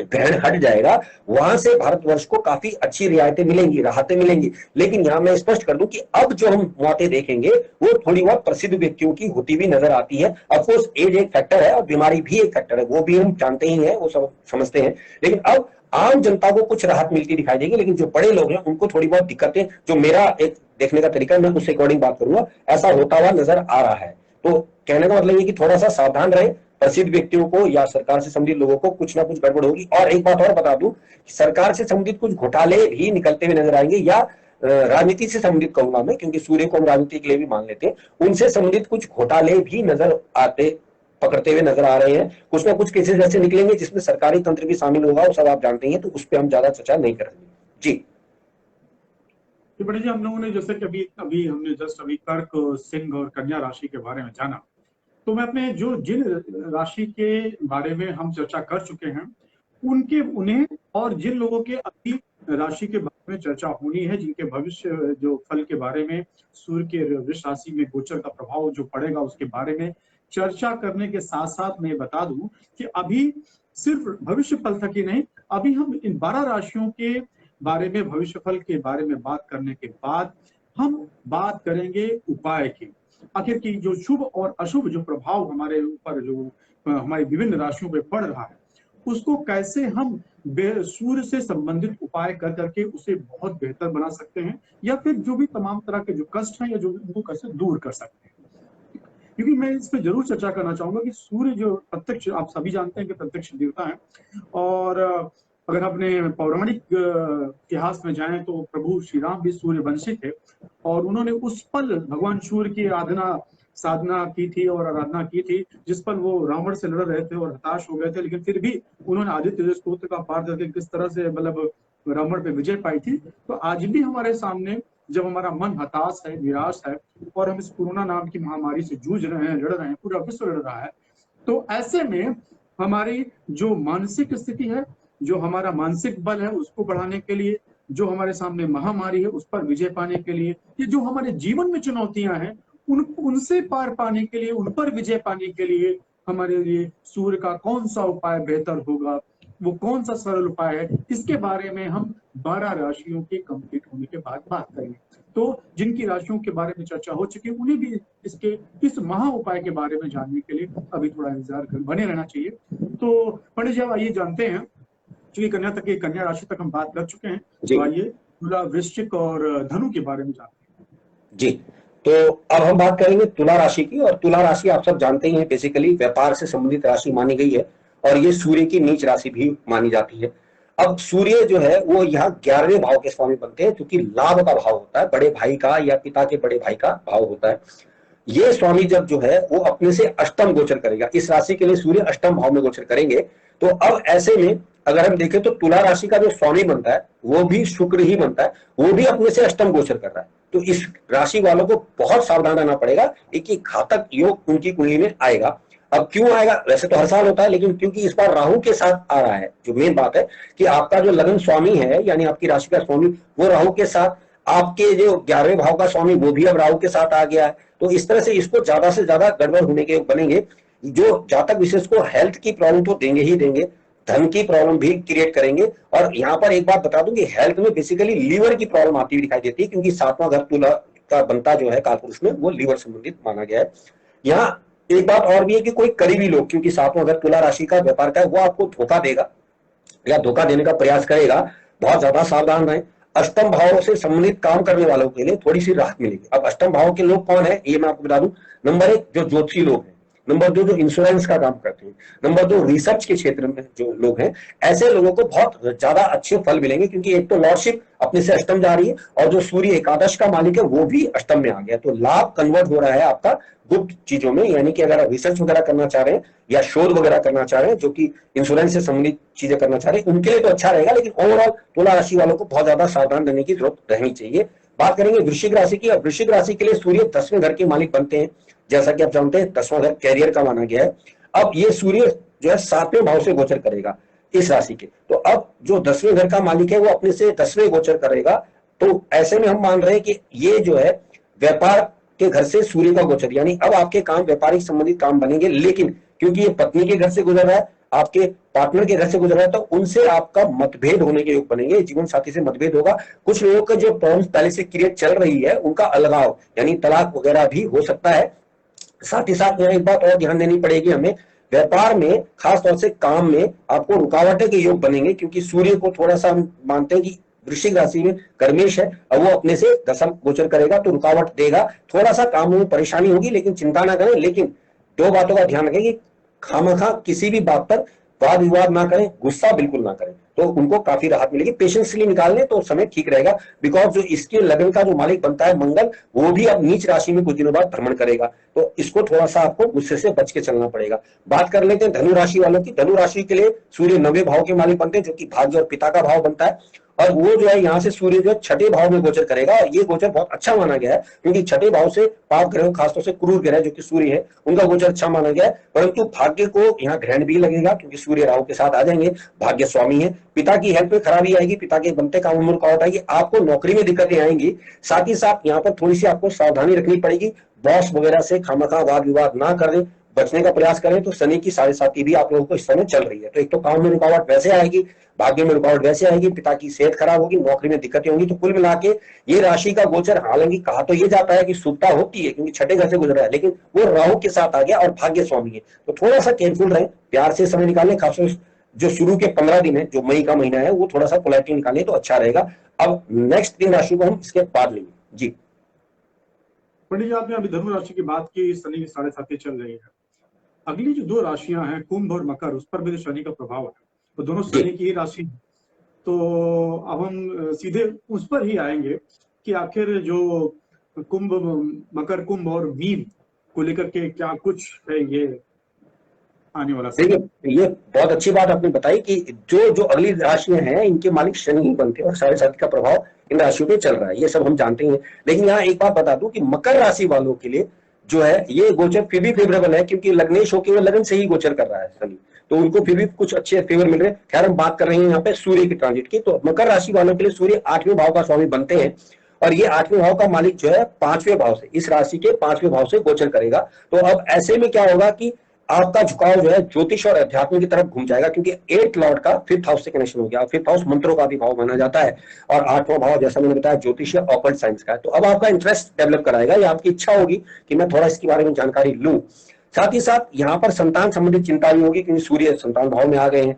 ग्रहण हट जाएगा, वहां से भारतवर्ष को काफी अच्छी रियायतें मिलेंगी, राहतें मिलेंगी। लेकिन यहां मैं स्पष्ट कर दूं कि अब जो हम मौतें देखेंगे वो थोड़ी बहुत प्रसिद्ध व्यक्तियों की होती हुई नजर आती है। ऑफकोर्स एज एक फैक्टर है और बीमारी भी एक फैक्टर है, वो भी हम जानते ही हैं, वो सब समझते हैं। लेकिन अब आम जनता को कुछ राहत मिलती दिखाई देगी, लेकिन जो बड़े लोग हैं उनको थोड़ी बहुत दिक्कतें, जो मेरा एक देखने का तरीका है मैं उससे अकॉर्डिंग बात करूंगा, ऐसा होता हुआ नजर आ रहा है। तो कहने का मतलब ये कि थोड़ा सा सावधान रहे, प्रसिद्ध व्यक्तियों को या सरकार से संबंधित लोगों को कुछ ना कुछ गड़बड़ होगी। और एक बात और बता दूं, सरकार से संबंधित कुछ घोटाले भी निकलते हुए नजर आएंगे, या राजनीति से संबंधित कहूंगा मैं, क्योंकि सूर्य को हम राजनीति के लिए भी मान लेते हैं, उनसे संबंधित कुछ घोटाले भी नजर आते, पकड़ते हुए नजर आ रहे हैं। कुछ ना कुछ केसेस ऐसे निकलेंगे जिसमें सरकारी तंत्र भी शामिल होगा, वो सब आप जानते हैं, तो उस पर हम ज्यादा चर्चा नहीं करेंगे जी। बड़े जी, हम लोगों ने जैसे कि अभी हमने जस्ट अभी कर्क, सिंह और कन्या राशि के बारे में जाना, तो मैं अपने जो जिन राशि के बारे में हम चर्चा कर चुके हैं उनके उन्हें और जिन लोगों के अभी राशि के बारे में चर्चा होनी है, जिनके भविष्य जो फल के बारे में, सूर्य के वृष राशि में गोचर का प्रभाव जो पड़ेगा उसके बारे में चर्चा करने के साथ साथ मैं बता दूं कि अभी सिर्फ भविष्य फल तक ही नहीं, अभी हम इन 12 राशियों के बारे में, भविष्य फल के बारे में बात करने के बाद हम बात करेंगे उपाय की। आखिर की जो शुभ और अशुभ जो प्रभाव हमारे ऊपर, जो हमारी विभिन्न राशियों पे पड़ रहा है, उसको कैसे हम सूर्य से संबंधित उपाय कर करके उसे बहुत बेहतर बना सकते हैं, या फिर जो भी तमाम तरह के जो कष्ट हैं या जो उनको कैसे दूर कर सकते हैं। क्योंकि मैं इस पर जरूर चर्चा करना चाहूंगा कि सूर्य जो प्रत्यक्ष, आप सभी जानते हैं कि प्रत्यक्ष देवता है, और अगर अपने पौराणिक इतिहास में जाएं तो प्रभु श्री राम भी सूर्यवंशी थे, और उन्होंने उस पल भगवान सूर्य की साधना की थी और आराधना की थी जिस पर वो रावण से लड़ रहे थे और हताश हो गए थे, लेकिन फिर भी उन्होंने आदित्य स्तोत्र का पाठ करके किस तरह से मतलब रावण पे विजय पाई थी। तो आज भी हमारे सामने जब हमारा मन हताश है, निराश है, और हम इस कोरोना नाम की महामारी से जूझ रहे हैं, लड़ रहे हैं, पूरा विश्व लड़ रहा है, तो ऐसे में हमारी जो मानसिक स्थिति है, जो हमारा मानसिक बल है, उसको बढ़ाने के लिए, जो हमारे सामने महामारी है उस पर विजय पाने के लिए, ये जो हमारे जीवन में चुनौतियां हैं उनसे पार पाने के लिए, उन पर विजय पाने के लिए हमारे लिए सूर्य का कौन सा उपाय बेहतर होगा, वो कौन सा सरल उपाय है, इसके बारे में हम 12 राशियों के कंप्लीट होने के बाद बात करेंगे। तो जिनकी राशियों के बारे में चर्चा हो चुकी है उन्हें भी इस महा उपाय के बारे में जानने के लिए अभी थोड़ा इंतजार बने रहना चाहिए। तो पंडित जी, आइए जानते हैं, चूंकि कन्या राशि तक हम बात कर चुके हैं, तो आइए तुला, वृश्चिक और धनु के बारे में जानते हैं। जी, तो अब हम बात करेंगे तुला राशि की। और तुला राशि आप सब जानते ही हैं, बेसिकली व्यापार से संबंधित राशि मानी गई है, और ये सूर्य की नीच राशि भी मानी जाती है। अब सूर्य जो है वो यहाँ 11वें भाव के स्वामी बनते हैं, क्योंकि लाभ का भाव होता है, बड़े भाई का या पिता के बड़े भाई का भाव होता है। ये स्वामी जब जो है वो अपने से अष्टम गोचर करेगा, इस राशि के लिए सूर्य अष्टम भाव में गोचर करेंगे। तो अब ऐसे में अगर हम देखें तो तुला राशि का जो स्वामी बनता है वो भी शुक्र ही बनता है, वो भी अपने से अष्टम गोचर कर रहा है। तो इस राशि वालों को बहुत सावधान रहना पड़ेगा, एक घातक योग उनकी कुंडली में आएगा। अब क्यों आएगा, वैसे तो हर साल होता है, लेकिन क्योंकि इस बार राहु के साथ आ रहा है, जो मेन बात है कि आपका जो लग्न स्वामी है यानी आपकी राशि का स्वामी वो राहु के साथ, आपके जो 11वें भाव का स्वामी वो भी अब राहु के साथ आ गया है। तो इस तरह से इसको ज्यादा से ज्यादा गड़बड़ होने के योग बनेंगे, जो जातक विशेष को हेल्थ की प्रॉब्लम तो देंगे ही देंगे, धन की प्रॉब्लम भी क्रिएट करेंगे। और यहाँ पर एक बात बता दूं कि हेल्थ में बेसिकली लीवर की प्रॉब्लम आती हुई दिखाई देती है, क्योंकि 7वां घर तुला का बनता जो है कालपुरुष में वो लीवर संबंधित माना गया है। यहाँ एक बात और भी है कि कोई करीबी लोग, क्योंकि 7वां घर तुला राशि का व्यापार का है, वो आपको धोखा देगा या धोखा देने का प्रयास करेगा, बहुत ज्यादा सावधान रहें। अष्टम भाव से संबंधित काम करने वालों के लिए थोड़ी सी राहत मिलेगी। अब अष्टम भाव के लोग कौन है ये मैं आपको बता दूं। नंबर 1 जो ज्योतिषी लोग हैं, नंबर 2 जो इंश्योरेंस का काम करते हैं, नंबर 2 रिसर्च के क्षेत्र में जो लोग हैं, ऐसे लोगों को बहुत ज्यादा अच्छे फल मिलेंगे, क्योंकि एक तो लॉर्डशिप अपने से अष्टम जा रही है, और जो सूर्य एकादश का मालिक है वो भी अष्टम में आ गया। तो लाभ कन्वर्ट हो रहा है आपका गुप्त चीजों में, यानी कि अगर आप रिसर्च वगैरह करना चाह रहे हैं या शोध वगैरह करना चाह रहे हैं, जो कि इंश्योरेंस से संबंधित चीजें करना चाह रहे हैं, उनके लिए तो अच्छा रहेगा, लेकिन ओवरऑल तुला राशि वालों को बहुत ज्यादा सावधान रहने की जरूरत रहनी चाहिए। बात करेंगे वृश्चिक राशि की। अब वृश्चिक राशि के लिए सूर्य 10वें घर के मालिक बनते हैं, जैसा कि आप जानते हैं 10वां घर कैरियर का माना गया है। अब ये सूर्य जो है 7वें भाव से गोचर करेगा इस राशि के, तो अब जो 10वें घर का मालिक है वो अपने से 10वें गोचर करेगा। तो ऐसे में हम मान रहे हैं कि ये जो है व्यापार के घर से सूर्य का गोचर, यानी अब आपके काम व्यापारिक संबंधित काम बनेंगे, लेकिन क्योंकि ये पत्नी के घर से गुजर रहा है, आपके पार्टनर के घर से गुजर रहा है, तो उनसे आपका मतभेद होने के योग बनेंगे, जीवन साथी से मतभेद होगा। कुछ लोगों का जो प्रॉब्लम पहले से क्रिएट चल रही है उनका अलगाव यानी तलाक वगैरह भी हो सकता है। साथ ही साथ एक बात और ध्यान देनी पड़ेगी हमें, व्यापार में खासतौर से काम में आपको रुकावटें के योग बनेंगे, क्योंकि सूर्य को थोड़ा सा हम मानते हैं कि वृश्चिक राशि में कर्मेश है, अब वो अपने से दशम गोचर करेगा तो रुकावट देगा, थोड़ा सा काम में परेशानी होगी, लेकिन चिंता ना करें। लेकिन 2 बातों का ध्यान रखें कि खामखा किसी भी बात पर वाद विवाद ना करें, गुस्सा बिल्कुल ना करें, तो उनको काफी राहत मिलेगी। पेशेंसली निकाल लें तो समय ठीक रहेगा, बिकॉज जो इसके लगन का जो मालिक बनता है मंगल, वो भी अब नीच राशि में कुछ दिनों बाद भ्रमण करेगा, तो इसको थोड़ा सा आपको गुस्से से बच के चलना पड़ेगा। बात कर लेते हैं धनु राशि वालों की। धनु राशि के लिए सूर्य 9वें भाव के मालिक बनते हैं, जो कि भाग्य और पिता का भाव बनता है, और वो जो है यहाँ से सूर्य जो छठे भाव में गोचर करेगा, और ये गोचर बहुत अच्छा माना गया है क्योंकि छठे भाव से पाप ग्रह, खासतौर से क्रूर ग्रह जो कि सूर्य है, उनका गोचर अच्छा माना गया है। परंतु भाग्य को यहाँ ग्रहण भी लगेगा क्योंकि सूर्य राहु के साथ आ जाएंगे, भाग्य स्वामी है। पिता की हेल्थ में खराबी आएगी, पिता के बनते कामों में रुकावट आएगी, आपको नौकरी में दिक्कतें आएंगी। साथ ही साथ यहाँ पर थोड़ी सी आपको सावधानी रखनी पड़ेगी, बॉस वगैरह से खामखा वाद विवाद ना करें, बचने का प्रयास करें। तो शनि की 7.5 भी आप लोगों को इस समय चल रही है, तो एक तो काम में रुकावट वैसे आएगी, भाग्य में रुकावट वैसे आएगी, पिता की सेहत खराब होगी, नौकरी में दिक्कतें होंगी। तो कुल मिला के ये राशि का गोचर, हालांकि कहा तो ये जाता है कि शुभता होती है क्योंकि छठे घर से गुजर रहा है, लेकिन वो राहु के साथ आ गया और भाग्य स्वामी है। तो थोड़ा सा केयरफुल रहें, प्यार से समय निकालें, खासकर जो शुरू के 15 दिन है, जो मई का महीना है, वो थोड़ा सा पोलाइटली निकालें तो अच्छा रहेगा। अब नेक्स्ट 3 राशि को हम इसके बाद लेंगे। जी पंडित जी, आपने अभी धनु राशि की बात की, शनि की 7.5 चल रही है। अगली जो 2 राशियां हैं, कुंभ और मकर, उस पर भी तो शनि का प्रभाव है, तो दोनों जी शनि की ही राशि है। तो अब हम सीधे उस पर ही आएंगे कि आखिर जो कुंभ, मकर कुंभ और मीन को लेकर के क्या कुछ है ये आने वाला समय। देखिए, ये बहुत अच्छी बात आपने बताई कि जो जो अगली राशियां हैं इनके मालिक शनि ही बनते हैं और 7.5 का प्रभाव इन राशियों पे चल रहा है, ये सब हम जानते हैं। लेकिन यहाँ एक बात बता दूं कि मकर राशि वालों के लिए जो है ये गोचर फिर भी फेवरेबल है क्योंकि लग्नेश होकर वो लगन से ही गोचर कर रहा है शनि, तो उनको फिर भी कुछ अच्छे फेवर मिल रहे हैं। खैर, हम बात कर रहे हैं यहाँ पे सूर्य के ट्रांजिट की, तो मकर राशि वालों के लिए सूर्य 8वें भाव का स्वामी बनते हैं और ये 8वें भाव का मालिक जो है 5वें भाव से, इस राशि के 5वें भाव से गोचर करेगा। तो अब ऐसे में क्या होगा कि आपका झुकाव जो है ज्योतिष और अध्यात्म की तरफ घूम जाएगा क्योंकि 8 लॉर्ड का 5th हाउस से कनेक्शन हो गया। 5th हाउस मंत्रों का भी भाव माना जाता है और 8वां भाव जैसा मैंने बताया ज्योतिष या ऑकल्ट साइंस का है। तो अब आपका इंटरेस्ट डेवलप कराएगा, या आपकी इच्छा होगी कि मैं थोड़ा इसके बारे में जानकारी लूं। साथ ही साथ यहाँ पर संतान संबंधित चिंता भी होगी क्योंकि सूर्य संतान भाव में आ गए हैं।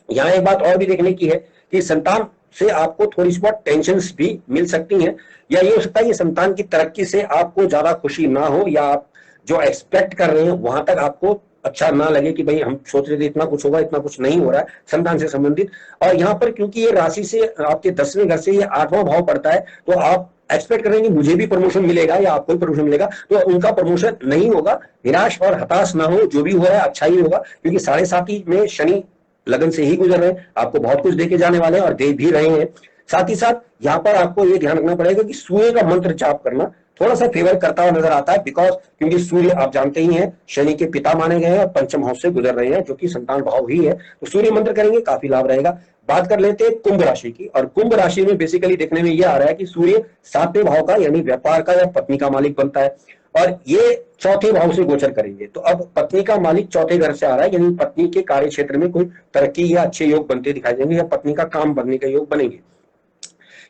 यहाँ एक बात और भी देखने की है कि संतान से आपको थोड़ी सी बहुत टेंशन भी मिल सकती हैं, या ये हो सकता है कि संतान की तरक्की से आपको ज्यादा खुशी ना हो, या आप जो एक्सपेक्ट कर रहे हैं वहां तक आपको अच्छा ना लगे कि भाई हम सोच रहे थे इतना कुछ होगा, इतना कुछ नहीं हो रहा है संतान से संबंधित। और यहाँ पर क्योंकि ये राशि से आपके 10वें घर से ये 8वां भाव पड़ता है, तो आप एक्सपेक्ट करेंगे मुझे भी प्रमोशन मिलेगा या आपको भी प्रमोशन मिलेगा, तो उनका प्रमोशन नहीं होगा। निराश और हताश ना हो, जो भी हो रहा है अच्छा ही होगा क्योंकि 7.5 में शनि लगन से ही गुजर रहे हैं, आपको बहुत कुछ देके जाने वाले हैं और दे भी रहे हैं। साथ ही साथ यहाँ पर आपको ये ध्यान रखना पड़ेगा कि सूर्य का मंत्र जाप करना थोड़ा सा फेवर करता हुआ नजर आता है, बिकॉज क्योंकि सूर्य आप जानते ही हैं शनि के पिता माने गए हैं और पंचम हाउस से गुजर रहे हैं जो कि संतान भाव ही है, तो सूर्य मंत्र करेंगे काफी लाभ रहेगा। बात कर लेते हैं कुंभ राशि की, और कुंभ राशि में बेसिकली देखने में यह आ रहा है कि सूर्य 7वें भाव का यानी व्यापार का या पत्नी का मालिक बनता है और ये 4थे भाव से गोचर करेंगे। तो अब पत्नी का मालिक 4थे घर से आ रहा है यानी पत्नी के कार्य क्षेत्र में कोई तरक्की या अच्छे योग बनते दिखाई देंगे या पत्नी का काम बनने के योग बनेंगे।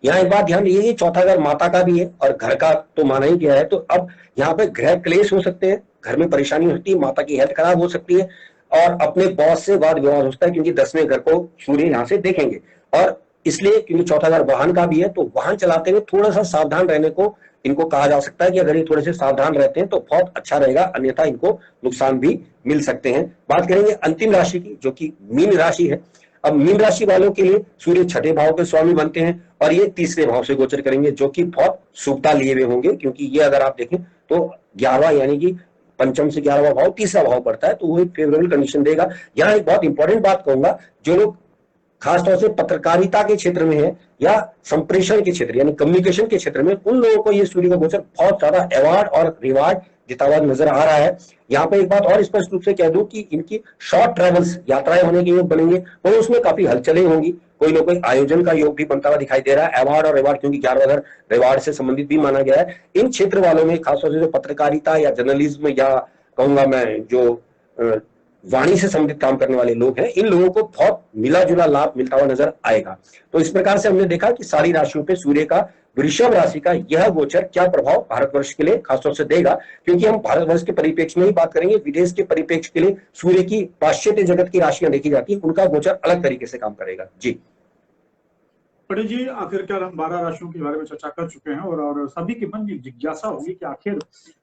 यहाँ एक बात ध्यान रखिए, 4था घर माता का भी है और घर का तो माना ही गया है, तो अब यहाँ पे गृह क्लेश हो सकते हैं, घर में परेशानी हो सकती है, माता की हेल्थ खराब हो सकती है और अपने बॉस से वाद विवाद हो सकता है क्योंकि 10वें घर को सूर्य यहाँ से देखेंगे। और इसलिए क्योंकि 4था घर वाहन का भी है, तो वाहन चलाते हुए थोड़ा सा सावधान रहने को इनको कहा जा सकता है कि अगर ये थोड़े से सावधान रहते हैं तो बहुत अच्छा रहेगा, अन्यथा इनको नुकसान भी मिल सकते हैं। बात करेंगे अंतिम राशि की जो कि मीन राशि है। अब मीन राशि वालों के लिए सूर्य 6ठे भाव के स्वामी बनते हैं और ये 3रे भाव से गोचर करेंगे जो कि बहुत शुभता लिए हुए होंगे क्योंकि ये अगर आप देखें तो 11वां यानी कि पंचम से 11वां भाव 3रा भाव पड़ता है, तो वो एक फेवरेबल कंडीशन देगा। यहाँ एक बहुत इंपॉर्टेंट बात कहूंगा, जो लोग खासतौर से पत्रकारिता के क्षेत्र में है या संप्रेषण के क्षेत्र यानी कम्युनिकेशन के क्षेत्र में, उन लोगों को ये सूर्य का गोचर बहुत ज्यादा अवार्ड और रिवार्ड देता हुआ नजर आ रहा है। यहाँ पे एक बात और स्पष्ट रूप से कह दूं कि इनकी शॉर्ट ट्रेवल्स यात्राएं होने के योग बनेंगे और उसमें काफी हलचलें होंगी, कोई ना कोई आयोजन का योग भी बनता हुआ दिखाई दे रहा है। अवार्ड और रिवार्ड क्योंकि 11वां घर रिवार्ड से संबंधित भी माना गया है, इन क्षेत्र वालों में खासतौर से जो पत्रकारिता या जर्नलिज्म या कहूंगा मैं जो वाणी से संबंधित काम करने वाले लोग हैं, इन लोगों को बहुत मिला जुला लाभ मिलता हुआ नजर आएगा। तो इस प्रकार से हमने देखा कि सारी राशियों पे सूर्य का वृषभ राशि का यह गोचर क्या प्रभाव भारतवर्ष के लिए खासतौर से देगा, क्योंकि हम भारतवर्ष के परिप्रेक्ष्य में ही बात करेंगे, विदेश के परिप्रेक्ष्य के लिए सूर्य की पाश्चात्य जगत की राशियां देखी जाती है, उनका गोचर अलग तरीके से काम करेगा। जी पंडित जी, आखिरकार हम 12 राशियों के बारे में चर्चा कर चुके हैं और सभी के मन में जिज्ञासा होगी कि आखिर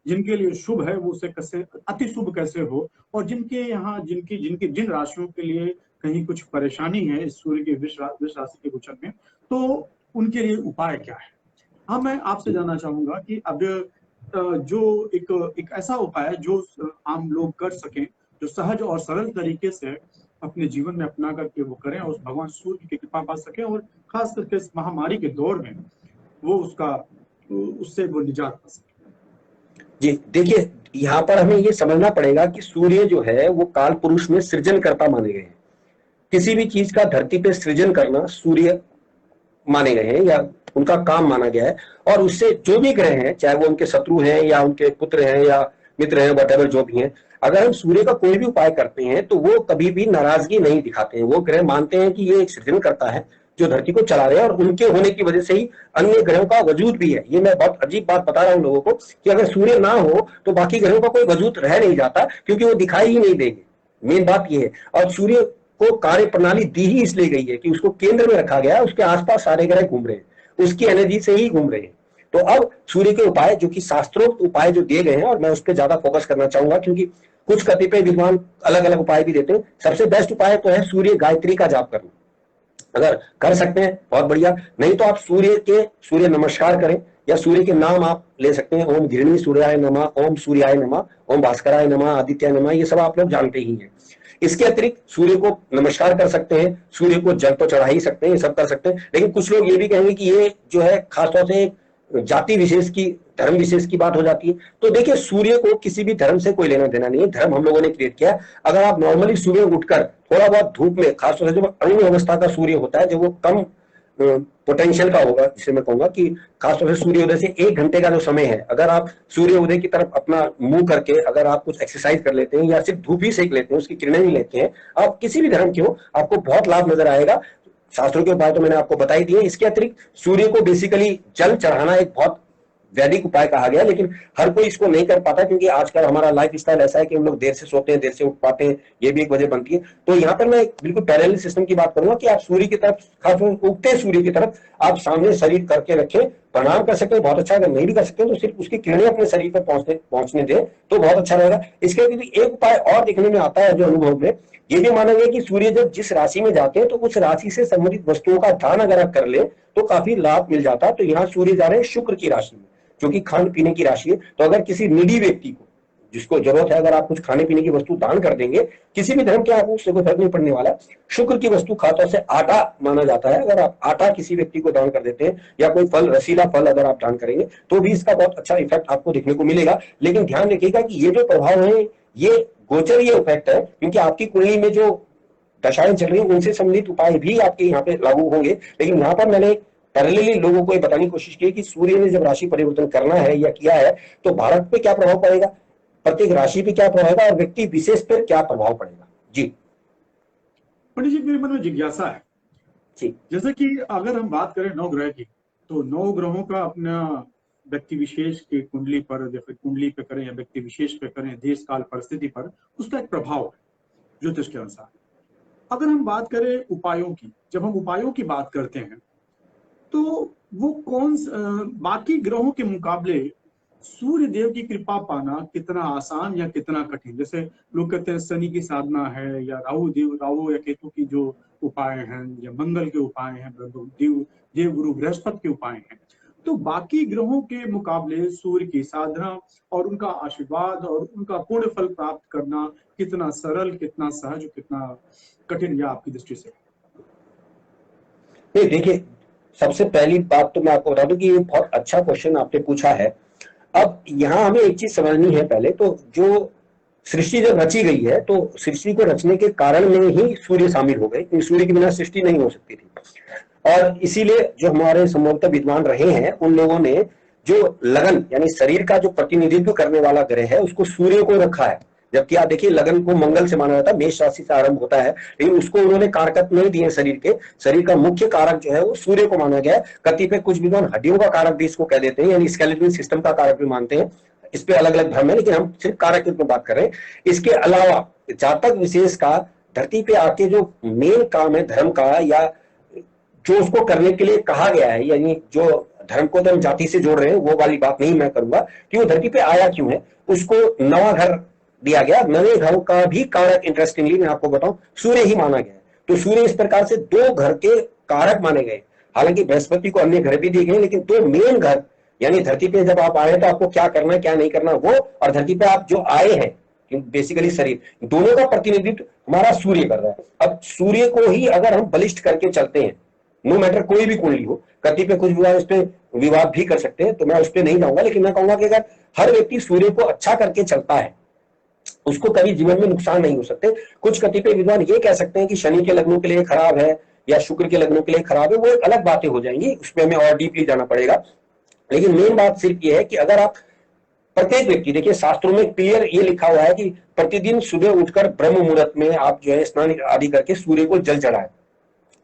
जिनके लिए शुभ है वो उसे कैसे अति शुभ कैसे हो, और जिनके यहाँ जिनकी जिनकी जिन राशियों के लिए कहीं कुछ परेशानी है इस सूर्य के वृष राशि के गोचर में, तो उनके लिए उपाय क्या है। हाँ, मैं आपसे जानना चाहूंगा कि अब जो एक ऐसा उपाय जो आम लोग कर सकें, जो सहज और सरल तरीके से अपने जीवन में अपना करके वो करें और उस भगवान सूर्य की कृपा पा सकें, और खास करके इस महामारी के दौर में वो उससे वो निजात पा सके। जी देखिए, यहाँ पर हमें ये समझना पड़ेगा कि सूर्य जो है वो काल पुरुष में सृजनकर्ता माने गए हैं। किसी भी चीज का धरती पे सृजन करना सूर्य माने गए हैं या उनका काम माना गया है। और उससे जो भी ग्रह हैं, चाहे वो उनके शत्रु हैं या उनके पुत्र हैं या मित्र हैं, वटेवर जो भी हैं, अगर हम सूर्य का कोई भी उपाय करते हैं तो वो कभी भी नाराजगी नहीं दिखाते हैं। वो ग्रह मानते हैं कि ये एक सृजन करता है जो धरती को चला रहे हैं, और उनके होने की वजह से ही अन्य ग्रहों का वजूद भी है। ये मैं बहुत अजीब बात बता रहा हूं लोगों को कि अगर सूर्य ना हो तो बाकी ग्रहों का कोई वजूद रह नहीं जाता, क्योंकि वो दिखाई ही नहीं देंगे। मेन बात ये है। और सूर्य को कार्य प्रणाली दी ही इसलिए गई है कि उसको केंद्र में रखा गया है, उसके आसपास सारे ग्रह घूम रहे हैं, उसकी एनर्जी से ही घूम रहे हैं। तो अब सूर्य के उपाय जो कि शास्त्रोक्त उपाय जो दिए गए हैं, और मैं उस पर ज्यादा फोकस करना चाहूंगा क्योंकि कुछ कतिपय विद्वान अलग अलग उपाय भी देते हैं। सबसे बेस्ट उपाय तो है सूर्य गायत्री का जाप करना। अगर कर सकते हैं बहुत बढ़िया, नहीं तो आप सूर्य नमस्कार करें, या सूर्य के नाम आप ले सकते हैं। ओम घृणी सूर्याय नमः, ओम सूर्याय नमः, ओम भास्कराय नमः, आदित्याय नमः, ये सब आप लोग जानते ही हैं। इसके अतिरिक्त सूर्य को नमस्कार कर सकते हैं, सूर्य को जल तो चढ़ा ही सकते हैं, ये सब कर सकते हैं। लेकिन कुछ लोग ये भी कहेंगे कि ये जो है खासतौर से जाति विशेष की, धर्म विशेष की बात हो जाती है। तो देखिए, सूर्य को किसी भी धर्म से कोई लेना देना नहीं है। धर्म हम लोगों ने क्रिएट किया। अगर आप नॉर्मली सुबह उठकर थोड़ा बहुत धूप में, खासतौर से जो अरुण अवस्था का सूर्य होता है, जब वो कम पोटेंशियल का होगा, जिसे मैं कहूंगा कि खासतौर से सूर्योदय से 1 घंटे का जो समय है, अगर आप सूर्योदय की तरफ अपना मुंह करके अगर आप कुछ एक्सरसाइज कर लेते हैं या सिर्फ धूप ही सेक लेते हैं, उसकी किरणें भी लेते हैं, आप किसी भी धर्म के हो, आपको बहुत लाभ नजर आएगा। शास्त्रों के उपाय तो मैंने आपको बता ही दिए। इसके अतिरिक्त सूर्य को बेसिकली जल चढ़ाना एक बहुत वैदिक उपाय कहा गया, लेकिन हर कोई इसको नहीं कर पाता क्योंकि आजकल हमारा लाइफ स्टाइल ऐसा है कि हम लोग देर से सोते हैं, देर से उठ पाते हैं, ये भी एक वजह बनती है। तो यहाँ पर मैं बिल्कुल पैरेलल सिस्टम की बात करूंगा कि आप सूर्य की तरफ, खासकर उगते सूर्य की तरफ आप सामने शरीर करके रखें, प्रणाम कर सकते हैं, बहुत अच्छा। अगर नहीं भी कर सकते तो सिर्फ उसकी किरणें अपने शरीर पर पहुंचने दें तो बहुत अच्छा रहेगा। इसके एक उपाय और दिखने में आता है जो अनुभव में, ये भी माना गया कि सूर्य जब जिस राशि में जाते हैं तो उस राशि से संबंधित वस्तुओं का दान अगर आप कर ले तो काफी लाभ मिल जाता है। तो यहाँ सूर्य जा रहे हैं शुक्र की राशि में, जो कि खाने पीने की राशि है। तो अगर किसी नीडी व्यक्ति को, जिसको जरूरत है, अगर आप कुछ खाने पीने की वस्तु दान कर देंगे, किसी भी धर्म के, आपको उससे कोई फर्क नहीं पड़ने वाला। शुक्र की वस्तु खासतौर से आटा माना जाता है। अगर आप आटा किसी व्यक्ति को दान कर देते हैं या कोई फल, रसीला फल अगर आप दान करेंगे तो भी इसका बहुत अच्छा इफेक्ट आपको देखने को मिलेगा। लेकिन ध्यान रखिएगा कि ये जो प्रभाव है ये गोचरीय इफेक्ट है, क्योंकि आपकी कुंडली में जो दशाएं चल रही हैं उनसे संबंधित उपाय भी आपके यहाँ पे लागू होंगे। लेकिन यहाँ पर मैंने पैरेलली लोगों को ये बताने की कोशिश की कि सूर्य ने जब राशि परिवर्तन करना है या किया है तो भारत पे क्या प्रभाव पड़ेगा, प्रत्येक राशि पे क्या प्रभाव पड़ेगा और व्यक्ति विशेष पर क्या प्रभाव पड़ेगा। जी पंडित जी, मेरे मन में जिज्ञासा है जी। जैसे कि अगर हम बात करें 9 ग्रह की, तो 9 ग्रहों का अपना व्यक्ति विशेष की कुंडली पर, जैसे कुंडली पे करें या व्यक्ति विशेष पे करें, देश काल परिस्थिति पर उसका एक प्रभाव है ज्योतिष के अनुसार। अगर हम बात करें उपायों की, जब हम उपायों की बात करते हैं तो वो बाकी ग्रहों के मुकाबले सूर्य देव की कृपा पाना कितना आसान या कितना कठिन? जैसे लोग कहते हैं शनि की साधना है, या राहु या केतु की जो उपाय हैं, या मंगल के उपाय हैं, देव गुरु बृहस्पति के उपाय हैं। तो बाकी ग्रहों के मुकाबले सूर्य की साधना और उनका आशीर्वाद और उनका पूर्ण फल प्राप्त करना कितना सरल, कितना सहज, कितना कठिन, या आपकी दृष्टि से? नहीं, देखिए, सबसे पहली बात तो मैं आपको बता दूं कि ये बहुत अच्छा क्वेश्चन आपने पूछा है। अब यहाँ हमें एक चीज समझनी है पहले तो, जो सृष्टि जब रची गई है तो सृष्टि को रचने के कारण में ही सूर्य शामिल हो गए, क्योंकि सूर्य के बिना सृष्टि नहीं हो सकती थी। और इसीलिए जो हमारे संभवतः विद्वान रहे हैं उन लोगों ने जो लगन यानी शरीर का जो प्रतिनिधित्व करने वाला ग्रह है उसको सूर्य को रखा है। जबकि आप देखिए, लगन को मंगल से माना जाता है, मेष राशि से आरंभ होता है, लेकिन उसको उन्होंने कारकत नहीं दिए शरीर के। शरीर का मुख्य कारक जो है वो सूर्य को माना गया है। कतिपय कुछ विद्वान हड्डियों का कारक भी इसको कह देते हैं, यानी स्केलेटल सिस्टम का कारक भी मानते हैं। इस पे अलग अलग भ्रम है, लेकिन हम सिर्फ कारक की बात कर रहे हैं। इसके अलावा जातक विशेष का धरती पे आके जो मेन काम है धर्म का, या जो उसको करने के लिए कहा गया है, यानी जो धर्म को तो हम जाति से जोड़ रहे हैं वो वाली बात नहीं मैं करूंगा कि वो धरती पे आया क्यों है, उसको नवा घर दिया गया। नवे घर का भी कारक इंटरेस्टिंगली मैं आपको बताऊं सूर्य ही माना गया है। तो सूर्य इस प्रकार से 2 घर के कारक माने गए। हालांकि बृहस्पति को अन्य घर भी दिए गए, लेकिन 2 मेन घर, यानी धरती पे जब आप आए तो आपको क्या करना है क्या नहीं करना वो, और धरती पे आप जो आए हैं, बेसिकली शरीर, दोनों का प्रतिनिधित्व हमारा सूर्य कर रहा है। अब सूर्य को ही अगर हम बलिष्ठ करके चलते हैं, नो मैटर कोई भी कुंडली हो, कति पे कुछ विवाद उस पर विवाद भी कर सकते हैं, तो मैं उस पर नहीं जाऊंगा, लेकिन मैं कहूंगा कि अगर हर व्यक्ति सूर्य को अच्छा करके चलता है, उसको कभी जीवन में नुकसान नहीं हो सकते। कुछ कतिपय विद्वान ये कह सकते हैं कि शनि के लग्नों के लिए खराब है या शुक्र के लग्नों के लिए खराब है, वो एक अलग बातें हो जाएंगी, उसमें हमें और डीपली जाना पड़ेगा। लेकिन मेन बात सिर्फ ये है कि अगर आप प्रत्येक व्यक्ति, देखिए शास्त्रों में क्लियर ये लिखा हुआ है कि प्रतिदिन सुबह उठकर ब्रह्म मुहूर्त में आप जो है स्नान आदि करके सूर्य को जल चढ़ाएं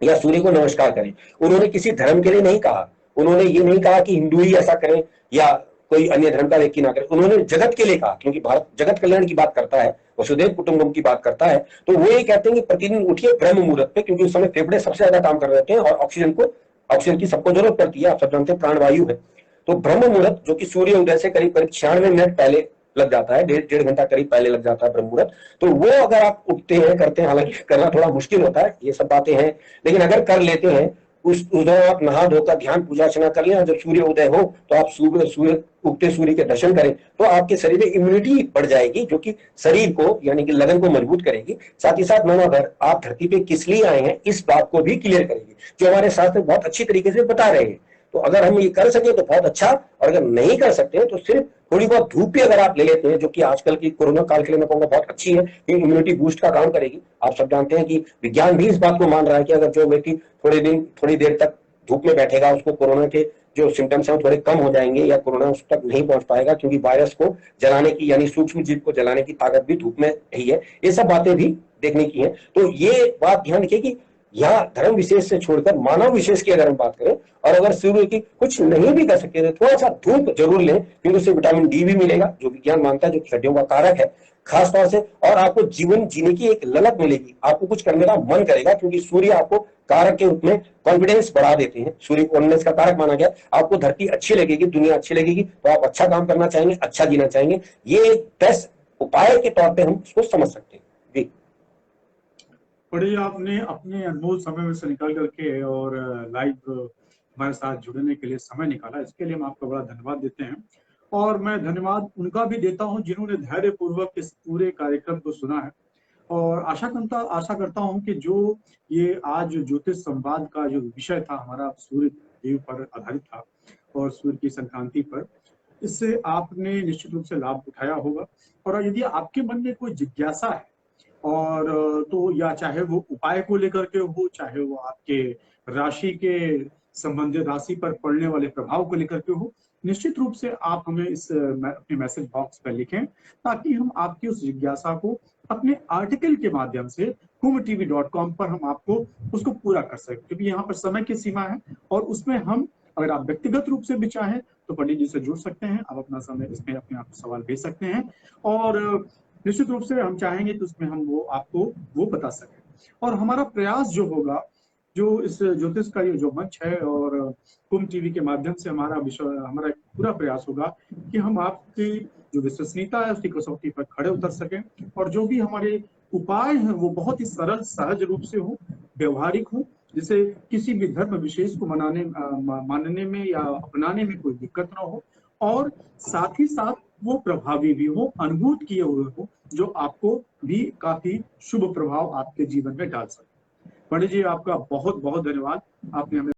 या सूर्य को नमस्कार करें। उन्होंने किसी धर्म के लिए नहीं कहा, उन्होंने ये नहीं कहा कि हिंदू ही ऐसा करें या कोई अन्य धर्म का व्यक्ति ना करे, उन्होंने जगत के लिए कहा, क्योंकि भारत जगत कल्याण की बात करता है, वसुधैव कुटुंबकम की बात करता है। तो वो ये कहते हैं कि प्रतिदिन उठिए ब्रह्म मुहूर्त पे, क्योंकि उस समय फेफड़े सबसे ज्यादा काम कर रहे होते हैं और ऑक्सीजन की सबको जरूरत पड़ती है, आप सब जानते हैं प्राणवायु है। तो ब्रह्म मुहूर्त जो कि सूर्य उदय से करीब करीब 96 मिनट पहले लग जाता है, डेढ़ घंटा करीब पहले लग जाता है ब्रह्म मुहूर्त, तो वो अगर आप उठते हैं करते हैं, हालांकि करना थोड़ा मुश्किल होता है, ये सब बातें हैं, लेकिन अगर कर लेते हैं उस दौरान आप नहा धोकर ध्यान पूजा अर्चना कर लें और जब सूर्य उदय हो तो आप सूर्य उगते सूर्य के दर्शन करें, तो आपके शरीर में इम्यूनिटी बढ़ जाएगी, जो कि शरीर को यानी कि लगन को मजबूत करेगी। साथ ही साथ मानव आप धरती पे किस लिए आए हैं इस बात को भी क्लियर करेगी, जो हमारे शास्त्र बहुत अच्छी तरीके से बता रहे हैं। तो अगर हम ये कर सके तो बहुत अच्छा, और अगर नहीं कर सकते तो सिर्फ थोड़ी बहुत धूप भी अगर आप ले लेते हैं, जो कि आजकल की कोरोना काल के लिए मैं कहूंगा बहुत अच्छी है, इम्यूनिटी बूस्ट का काम करेगी। आप सब जानते हैं कि विज्ञान भी इस बात को मान रहा है कि अगर जो व्यक्ति थोड़ी देर तक धूप में बैठेगा, उसको कोरोना के जो सिम्टम्स हैं वो थोड़े कम हो जाएंगे या कोरोना उस तक नहीं पहुंच पाएगा, क्योंकि वायरस को जलाने की यानी सूक्ष्म जीव को जलाने की ताकत भी धूप में ही है। ये सब बातें भी देखने की है। तो ये बात ध्यान रखिए कि यहाँ धर्म विशेष से छोड़कर मानव विशेष की अगर हम बात करें, और अगर सूर्य की कुछ नहीं भी कर सकते तो थोड़ा सा धूप जरूर लें, क्योंकि उससे विटामिन डी भी मिलेगा, जो विज्ञान मानता है, जो हड्डियों का कारक है खास तौर से, और आपको जीवन जीने की एक ललक मिलेगी, आपको कुछ करने का मन करेगा, क्योंकि सूर्य आपको कारक के रूप में कॉन्फिडेंस बढ़ा देते हैं। सूर्य को अननेस का कारक माना गया। आपको धरती अच्छी लगेगी, दुनिया अच्छी लगेगी, तो आप अच्छा काम करना चाहेंगे, अच्छा जीना चाहेंगे। ये बेस्ट उपाय के तौर पर हम इसको समझ सकते हैं। जी बड़ी आपने अपने अनमोल समय में से निकाल करके और लाइव हमारे साथ जुड़ने के लिए समय निकाला, इसके लिए हम आपका बड़ा धन्यवाद देते हैं। और मैं धन्यवाद उनका भी देता हूं जिन्होंने धैर्य पूर्वक इस पूरे कार्यक्रम को सुना है। और आशा करता हूं कि जो ये आज ज्योतिष संवाद का जो विषय था हमारा सूर्य देव पर आधारित था और सूर्य की संक्रांति पर, इससे आपने निश्चित रूप से लाभ उठाया होगा। और यदि आपके मन में कोई जिज्ञासा है और तो या चाहे वो उपाय को लेकर के हो, चाहे वो आपके राशि के संबंधित राशि पर पड़ने वाले प्रभाव को लेकर के हो, निश्चित रूप से आप हमें इस अपने मैसेज बॉक्स पर लिखें, ताकि हम आपकी उस जिज्ञासा को अपने आर्टिकल के माध्यम से kumbhtv.com पर हम आपको उसको पूरा कर सकें, क्योंकि यहाँ पर समय की सीमा है। और उसमें हम, अगर आप व्यक्तिगत रूप से भी चाहें तो पंडित जी से जुड़ सकते हैं, आप अपना समय इसमें अपने आप सवाल भेज सकते हैं, और निश्चित रूप से हम चाहेंगे कि उसमें हम वो आपको वो बता सकें। और हमारा प्रयास जो होगा, जो इस ज्योतिष का ये जो मंच है और कुंभ टीवी के माध्यम से हमारा पूरा प्रयास होगा कि हम आपकी जो विश्वसनीयता है उसकी कसौटी पर खड़े उतर सकें, और जो भी हमारे उपाय हैं वो बहुत ही सरल सहज रूप से हो, व्यवहारिक हो, जिसे किसी भी धर्म विशेष को मानने में या अपनाने में कोई दिक्कत ना हो, और साथ ही साथ वो प्रभावी भी हो, अनुभूत किए हुए हो, जो आपको भी काफी शुभ प्रभाव आपके जीवन में डाल सके। पंडित जी, आपका बहुत बहुत धन्यवाद, आपने हमें